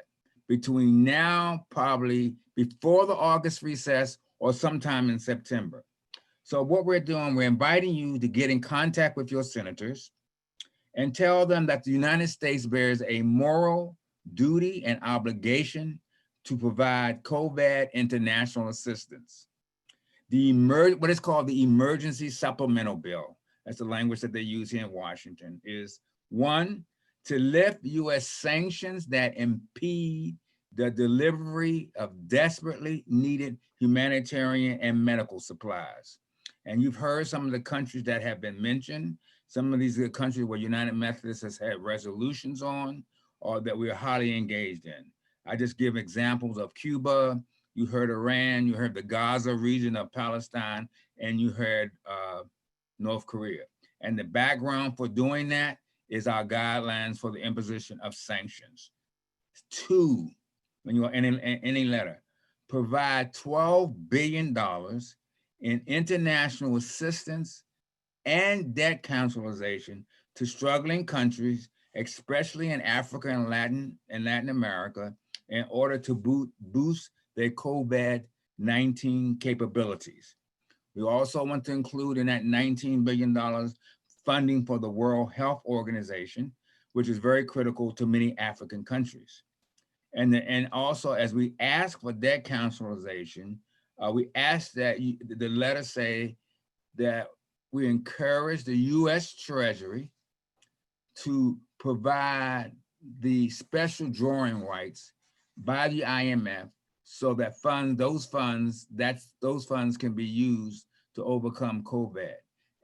between now, probably before the August recess or sometime in September. So what we're doing, we're inviting you to get in contact with your senators and tell them that the United States bears a moral duty and obligation to provide COVID international assistance. What is called the Emergency Supplemental Bill, that's the language that they use here in Washington, is one, to lift US sanctions that impede the delivery of desperately needed humanitarian and medical supplies. And you've heard some of the countries that have been mentioned. Some of these are countries where United Methodist has had resolutions on or that we're highly engaged in. I just give examples of Cuba, you heard Iran, you heard the Gaza region of Palestine, and you heard North Korea. And the background for doing that is our guidelines for the imposition of sanctions. 2, when you're in any letter, provide $12 billion in international assistance and debt cancellation to struggling countries, especially in Africa and Latin America, in order to boost their COVID-19 capabilities. We also want to include in that $19 billion funding for the World Health Organization, which is very critical to many African countries. And also, as we ask for debt cancellation, we ask that the letter say that we encourage the U.S. Treasury to provide the special drawing rights by the IMF so that those funds can be used to overcome COVID.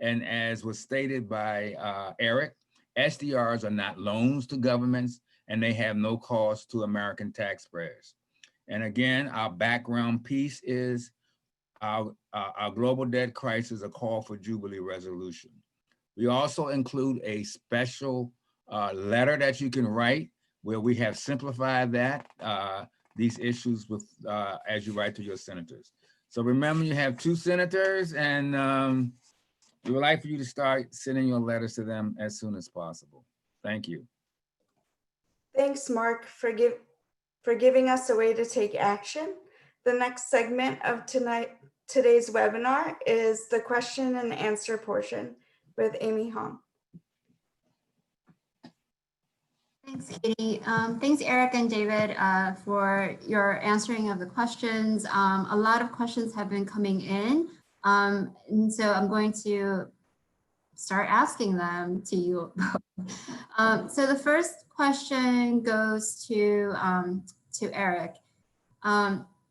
And as was stated by Eric, SDRs are not loans to governments, and they have no cost to American taxpayers. And again, our background piece is our global debt crisis, a call for Jubilee resolution. We also include a special letter that you can write where we have simplified these issues with as you write to your senators. So remember, you have 2 senators, and we would like for you to start sending your letters to them as soon as possible. Thank you. Thanks, Mark, for giving us a way to take action. The next segment of today's webinar is the question and answer portion with Amy Hong. Thanks, Katie. Thanks, Eric and David, for your answering of the questions. A lot of questions have been coming in, and so I'm going to start asking them to you. So the first question goes to Eric.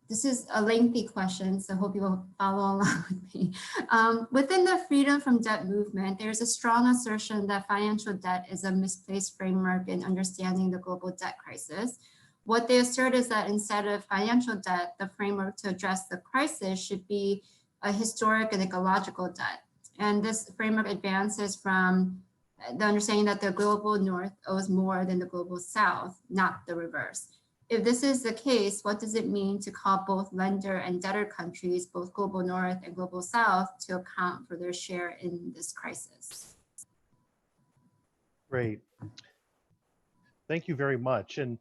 This is a lengthy question, so hope you will follow along with me. Within the freedom from debt movement, there's a strong assertion that financial debt is a misplaced framework in understanding the global debt crisis. What they assert is that instead of financial debt, the framework to address the crisis should be a historic and ecological debt. And this framework advances from the understanding that the global north owes more than the global south, not the reverse. If this is the case, what does it mean to call both lender and debtor countries, both global north and global south, to account for their share in this crisis? Great. Thank you very much. And,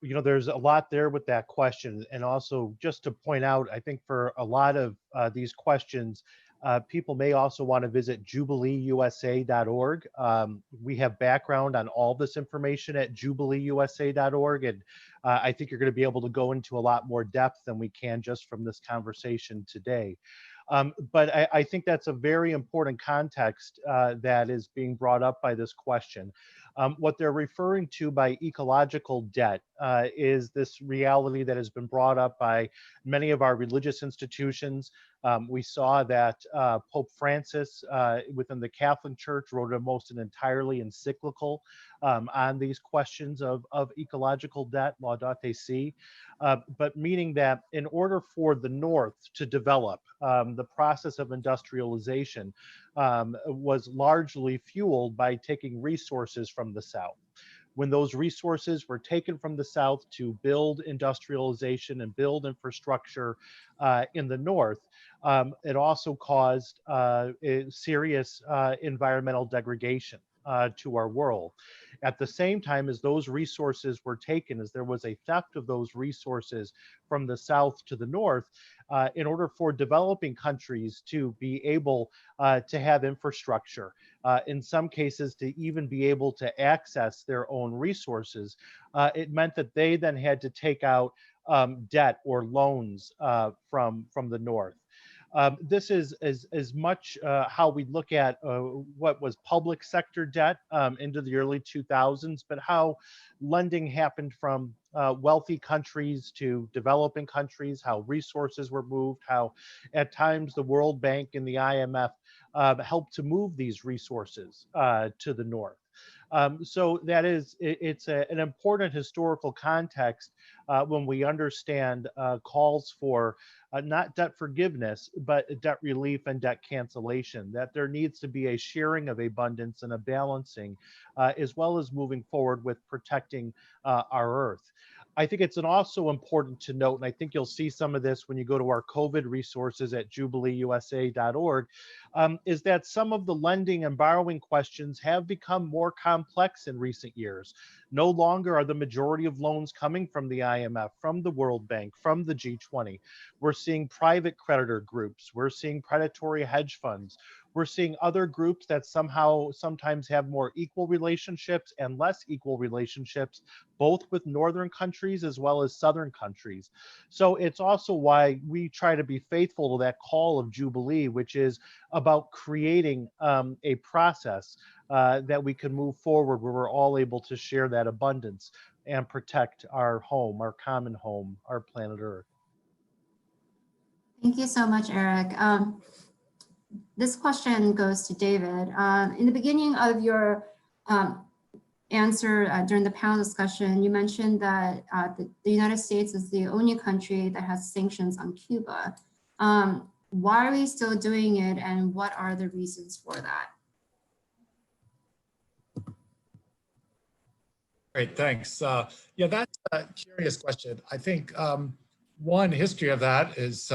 there's a lot there with that question. And also just to point out, I think for a lot of these questions, people may also want to visit jubileeusa.org. We have background on all this information at jubileeusa.org. And I think you're going to be able to go into a lot more depth than we can just from this conversation today. But I think that's a very important context that is being brought up by this question. What they're referring to by ecological debt is this reality that has been brought up by many of our religious institutions. We saw that Pope Francis within the Catholic Church wrote almost an entirely encyclical on these questions of ecological debt, Laudate Si, but meaning that in order for the North to develop, the process of industrialization was largely fueled by taking resources from the South. When those resources were taken from the South to build industrialization and build infrastructure in the North, it also caused serious environmental degradation to our world. At the same time as those resources were taken, as there was a theft of those resources from the South to the North, in order for developing countries to be able to have infrastructure, in some cases to even be able to access their own resources, it meant that they then had to take out debt or loans from the North. This is as much how we look at what was public sector debt into the early 2000s, but how lending happened from wealthy countries to developing countries, how resources were moved, how at times the World Bank and the IMF helped to move these resources to the north. So that is, it's an important historical context when we understand calls for not debt forgiveness, but debt relief and debt cancellation, that there needs to be a sharing of abundance and a balancing, as well as moving forward with protecting our earth. I think it's also important to note, and I think you'll see some of this when you go to our COVID resources at jubileeusa.org, is that some of the lending and borrowing questions have become more complex in recent years. No longer are the majority of loans coming from the IMF, from the World Bank, from the G20. We're seeing private creditor groups. We're seeing predatory hedge funds. We're seeing other groups that sometimes have more equal relationships and less equal relationships, both with northern countries as well as southern countries. So it's also why we try to be faithful to that call of Jubilee, which is about creating a process that we can move forward where we're all able to share that abundance and protect our home, our common home, our planet Earth. Thank you so much, Eric. This question goes to David. In the beginning of your answer during the panel discussion, you mentioned that the United States is the only country that has sanctions on Cuba. Why are we still doing it, and what are the reasons for that? Great, thanks. Yeah, that's a curious question. I think one history of that is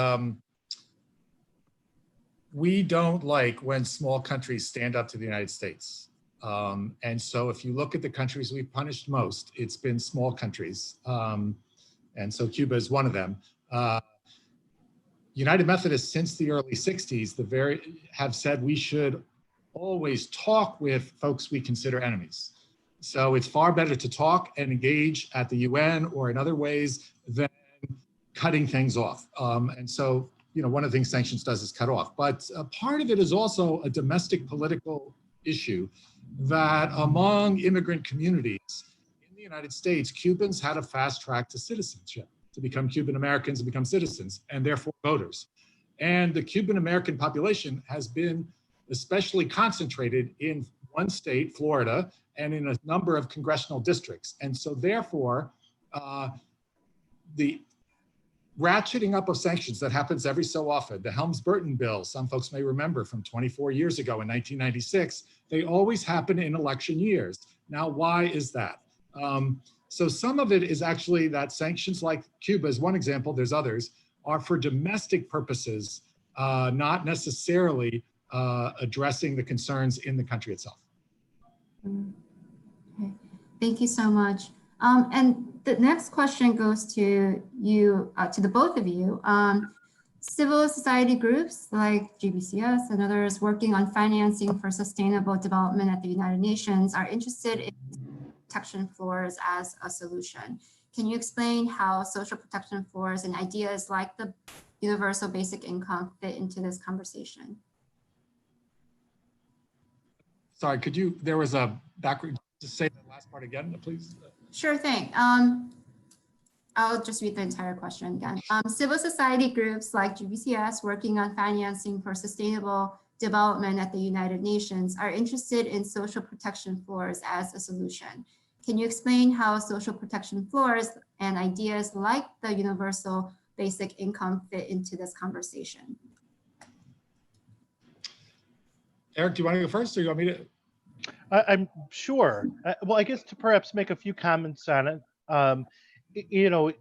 we don't like when small countries stand up to the United States. And so if you look at the countries we've punished most, it's been small countries. And so Cuba is one of them. United Methodists since the early 60s have said we should always talk with folks we consider enemies. So it's far better to talk and engage at the UN or in other ways than cutting things off. And so, you know, one of the things sanctions does is cut off. But part of it is also a domestic political issue that among immigrant communities in the United States, Cubans had a fast track to citizenship, to become Cuban Americans and become citizens, and therefore voters. And the Cuban American population has been especially concentrated in one state, Florida, and in a number of congressional districts. And so therefore, the ratcheting up of sanctions that happens every so often, the Helms-Burton bill, some folks may remember from 24 years ago in 1996, they always happen in election years. Now, why is that? So some of it is actually that sanctions like Cuba is one example, there's others, are for domestic purposes, not necessarily addressing the concerns in the country itself. Okay. Thank you so much. And the next question goes to you, to the both of you. Civil society groups like GBCS and others working on financing for sustainable development at the United Nations are interested in protection floors as a solution. Can you explain how social protection floors and ideas like the universal basic income fit into this conversation? Sorry, could you, there was a backward, just say that last part again, please? Sure thing. I'll just read the entire question again. Civil society groups like GBCS working on financing for sustainable development at the United Nations are interested in social protection floors as a solution. Can you explain how social protection floors and ideas like the universal basic income fit into this conversation? Eric, do you want to go first, or you want me to? I'm sure. Well, I guess to perhaps make a few comments on it. You know,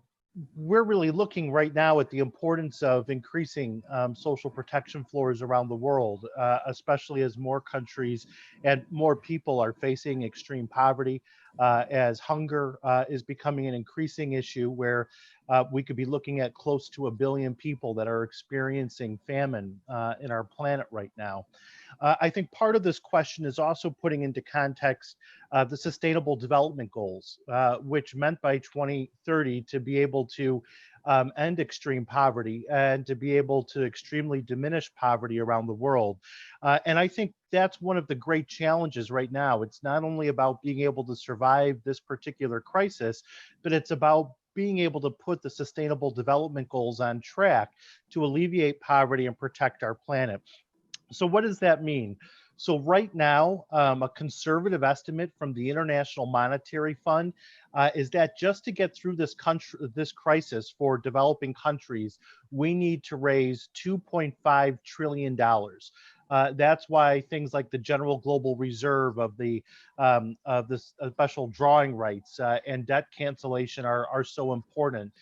we're really looking right now at the importance of increasing social protection floors around the world, especially as more countries and more people are facing extreme poverty, as hunger is becoming an increasing issue where we could be looking at close to 1 billion people that are experiencing famine in our planet right now. I think part of this question is also putting into context the Sustainable Development Goals, which meant by 2030 to be able to end extreme poverty and to be able to extremely diminish poverty around the world. And I think that's one of the great challenges right now. It's not only about being able to survive this particular crisis, but it's about being able to put the Sustainable Development Goals on track to alleviate poverty and protect our planet. So what does that mean? So right now, a conservative estimate from the International Monetary Fund is that just to get through this crisis for developing countries, we need to raise $2.5 trillion. That's why things like the General Global Reserve of the special drawing rights and debt cancellation are so important.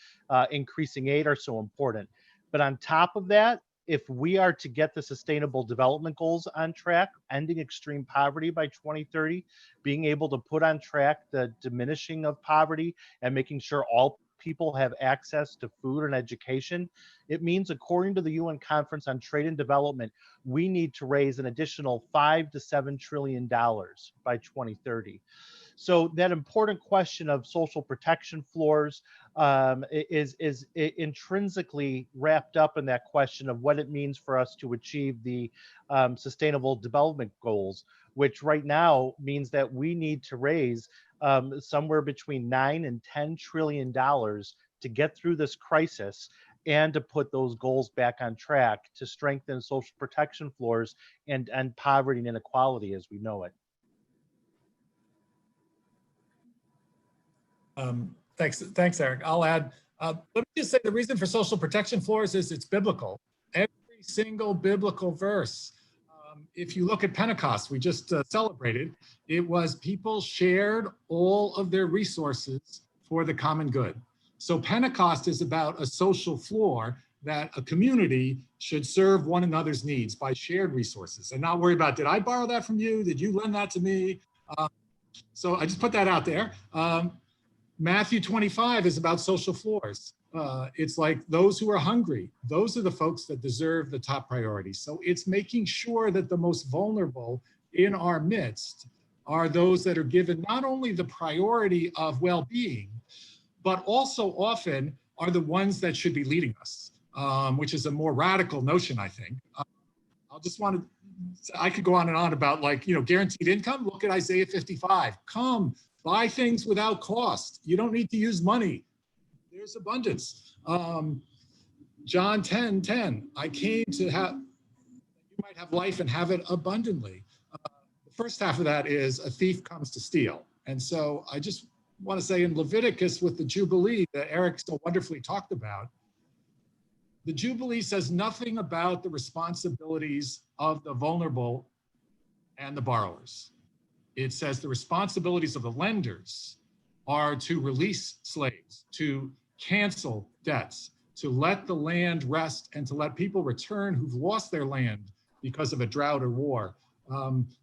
Increasing aid are so important. But on top of that, if we are to get the Sustainable Development Goals on track, ending extreme poverty by 2030, being able to put on track the diminishing of poverty and making sure all people have access to food and education, it means, according to the UN Conference on Trade and Development, we need to raise an additional $5 to $7 trillion by 2030. So that important question of social protection floors is intrinsically wrapped up in that question of what it means for us to achieve the Sustainable Development Goals, which right now means that we need to raise somewhere between $9 and $10 trillion to get through this crisis and to put those goals back on track to strengthen social protection floors and end poverty and inequality as we know it. Thanks, Eric. I'll add, let me just say the reason for social protection floors is it's biblical. Every single biblical verse. If you look at Pentecost, we just celebrated, it was people shared all of their resources for the common good. So Pentecost is about a social floor that a community should serve one another's needs by shared resources and not worry about, did I borrow that from you? Did you lend that to me? So I just put that out there. Matthew 25 is about social floors. It's like those who are hungry, those are the folks that deserve the top priority. So it's making sure that the most vulnerable in our midst are those that are given not only the priority of well-being, but also often are the ones that should be leading us, which is a more radical notion, I think. I could go on and on about, like, guaranteed income. Look at Isaiah 55. Come, buy things without cost. You don't need to use money. There's abundance. John 10:10. I came to have, you might have life and have it abundantly. The first half of that is a thief comes to steal. And so I just want to say in Leviticus with the Jubilee that Eric so wonderfully talked about, the Jubilee says nothing about the responsibilities of the vulnerable and the borrowers. It says the responsibilities of the lenders are to release slaves, to cancel debts, to let the land rest, and to let people return who've lost their land because of a drought or war.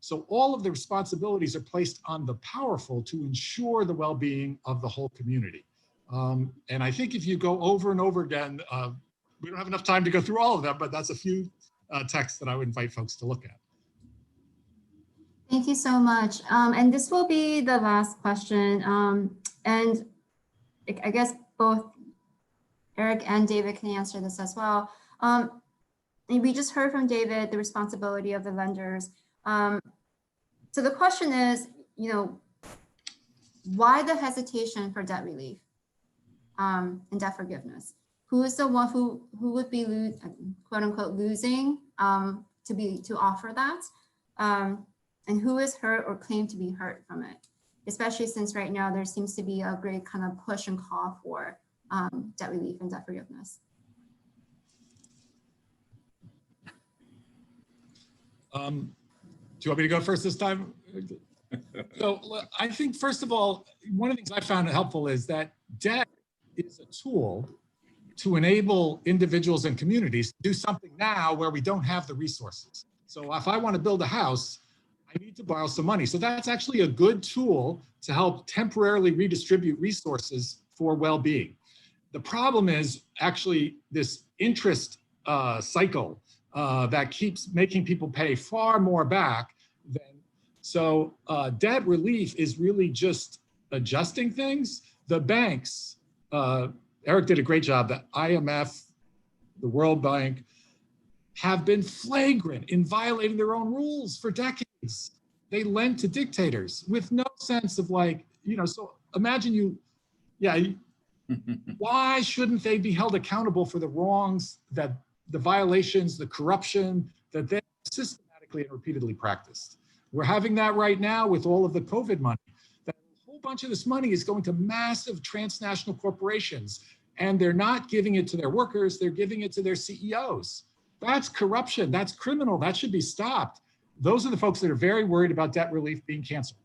So all of the responsibilities are placed on the powerful to ensure the well-being of the whole community. And I think if you go over and over again, we don't have enough time to go through all of them, but that's a few texts that I would invite folks to look at. Thank you so much. And this will be the last question. And I guess both Eric and David can answer this as well. And we just heard from David the responsibility of the lenders. So the question is, why the hesitation for debt relief and debt forgiveness? Who is the one who would be quote unquote losing to offer that? And who is hurt or claimed to be hurt from it? Especially since right now there seems to be a great kind of push and call for debt relief and debt forgiveness. Do you want me to go first this time? So I think, first of all, one of the things I found helpful is that debt is a tool to enable individuals and communities to do something now where we don't have the resources. So if I want to build a house, I need to borrow some money. So that's actually a good tool to help temporarily redistribute resources for well-being. The problem is actually this interest cycle that keeps making people pay far more back than, so debt relief is really just adjusting things. The banks Eric did a great job. The IMF, the World Bank have been flagrant in violating their own rules for decades. They lend to dictators with no sense of like, so imagine why shouldn't they be held accountable for the wrongs, that the violations, the corruption that they systematically and repeatedly practiced? We're having that right now with all of the COVID money. That a whole bunch of this money is going to massive transnational corporations, and they're not giving it to their workers, they're giving it to their CEOs. That's corruption, that's criminal, that should be stopped. Those are the folks that are very worried about debt relief being canceled.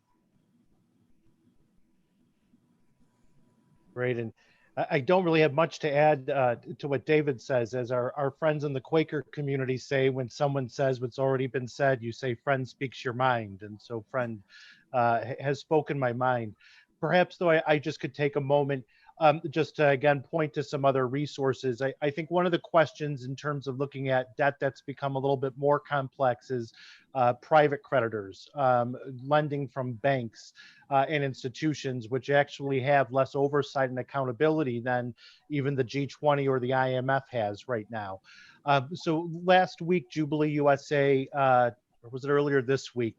Great, and I don't really have much to add to what David says. As our friends in the Quaker community say, when someone says what's already been said, you say, friend speaks your mind. And so friend has spoken my mind. Perhaps though I just could take a moment just to again point to some other resources. I think one of the questions in terms of looking at debt that's become a little bit more complex is private creditors, lending from banks and institutions, which actually have less oversight and accountability than even the G20 or the IMF has right now. So last week, Jubilee USA, or was it earlier this week?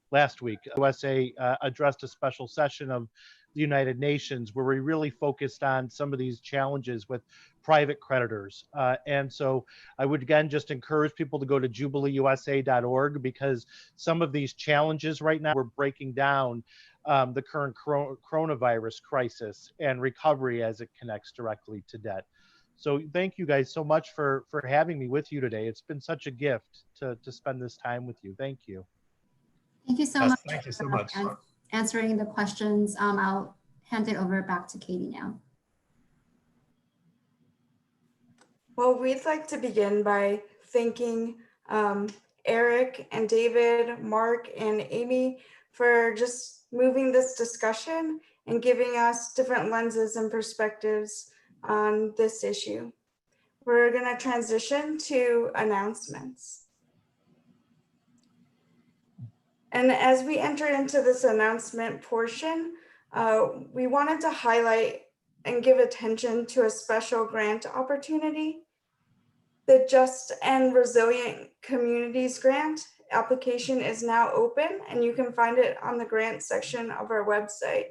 Last week, USA addressed a special session of the United Nations where we really focused on some of these challenges with private creditors. And so I would again just encourage people to go to jubileeusa.org, because some of these challenges right now, we're breaking down the current coronavirus crisis and recovery as it connects directly to debt. So thank you guys so much for having me with you today. It's been such a gift to spend this time with you. Thank you. Thank you so Yes, much. thank you so much. Answering the questions. I'll hand it over back to Katie now. Well, we'd like to begin by thanking Eric and David, Mark and Amy for just moving this discussion and giving us different lenses and perspectives on this issue. We're going to transition to announcements. And as we enter into this announcement portion, we wanted to highlight and give attention to a special grant opportunity. The Just and Resilient Communities Grant application is now open, and you can find it on the grant section of our website.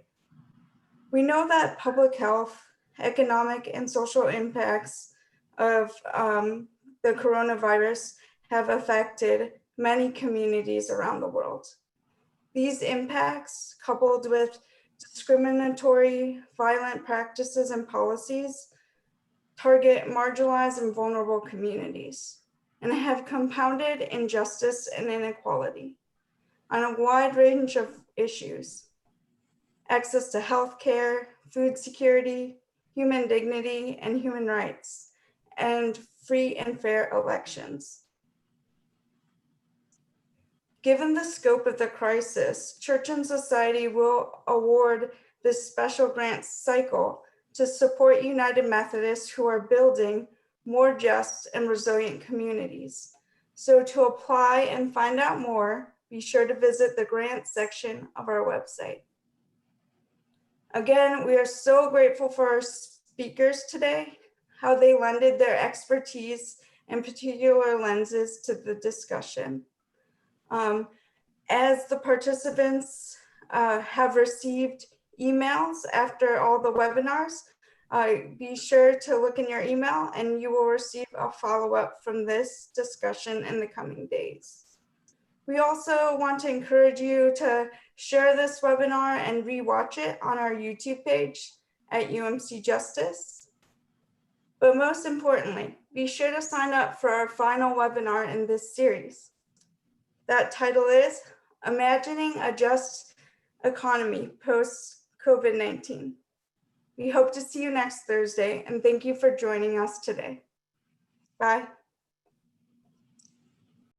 We know that public health, economic, and social impacts of the coronavirus have affected many communities around the world. These impacts, coupled with discriminatory, violent practices and policies, target marginalized and vulnerable communities and have compounded injustice and inequality on a wide range of issues: access to healthcare, food security, human dignity and human rights, and free and fair elections. Given the scope of the crisis, Church and Society will award this special grant cycle to support United Methodists who are building more just and resilient communities. So to apply and find out more, be sure to visit the grant section of our website. Again, we are so grateful for our speakers today, how they lended their expertise and particular lenses to the discussion. As the participants have received emails after all the webinars, be sure to look in your email and you will receive a follow-up from this discussion in the coming days. We also want to encourage you to share this webinar and rewatch it on our YouTube page at UMC Justice. But most importantly, be sure to sign up for our final webinar in this series. That title is Imagining a Just Economy Post-COVID-19. We hope to see you next Thursday, and thank you for joining us today. Bye.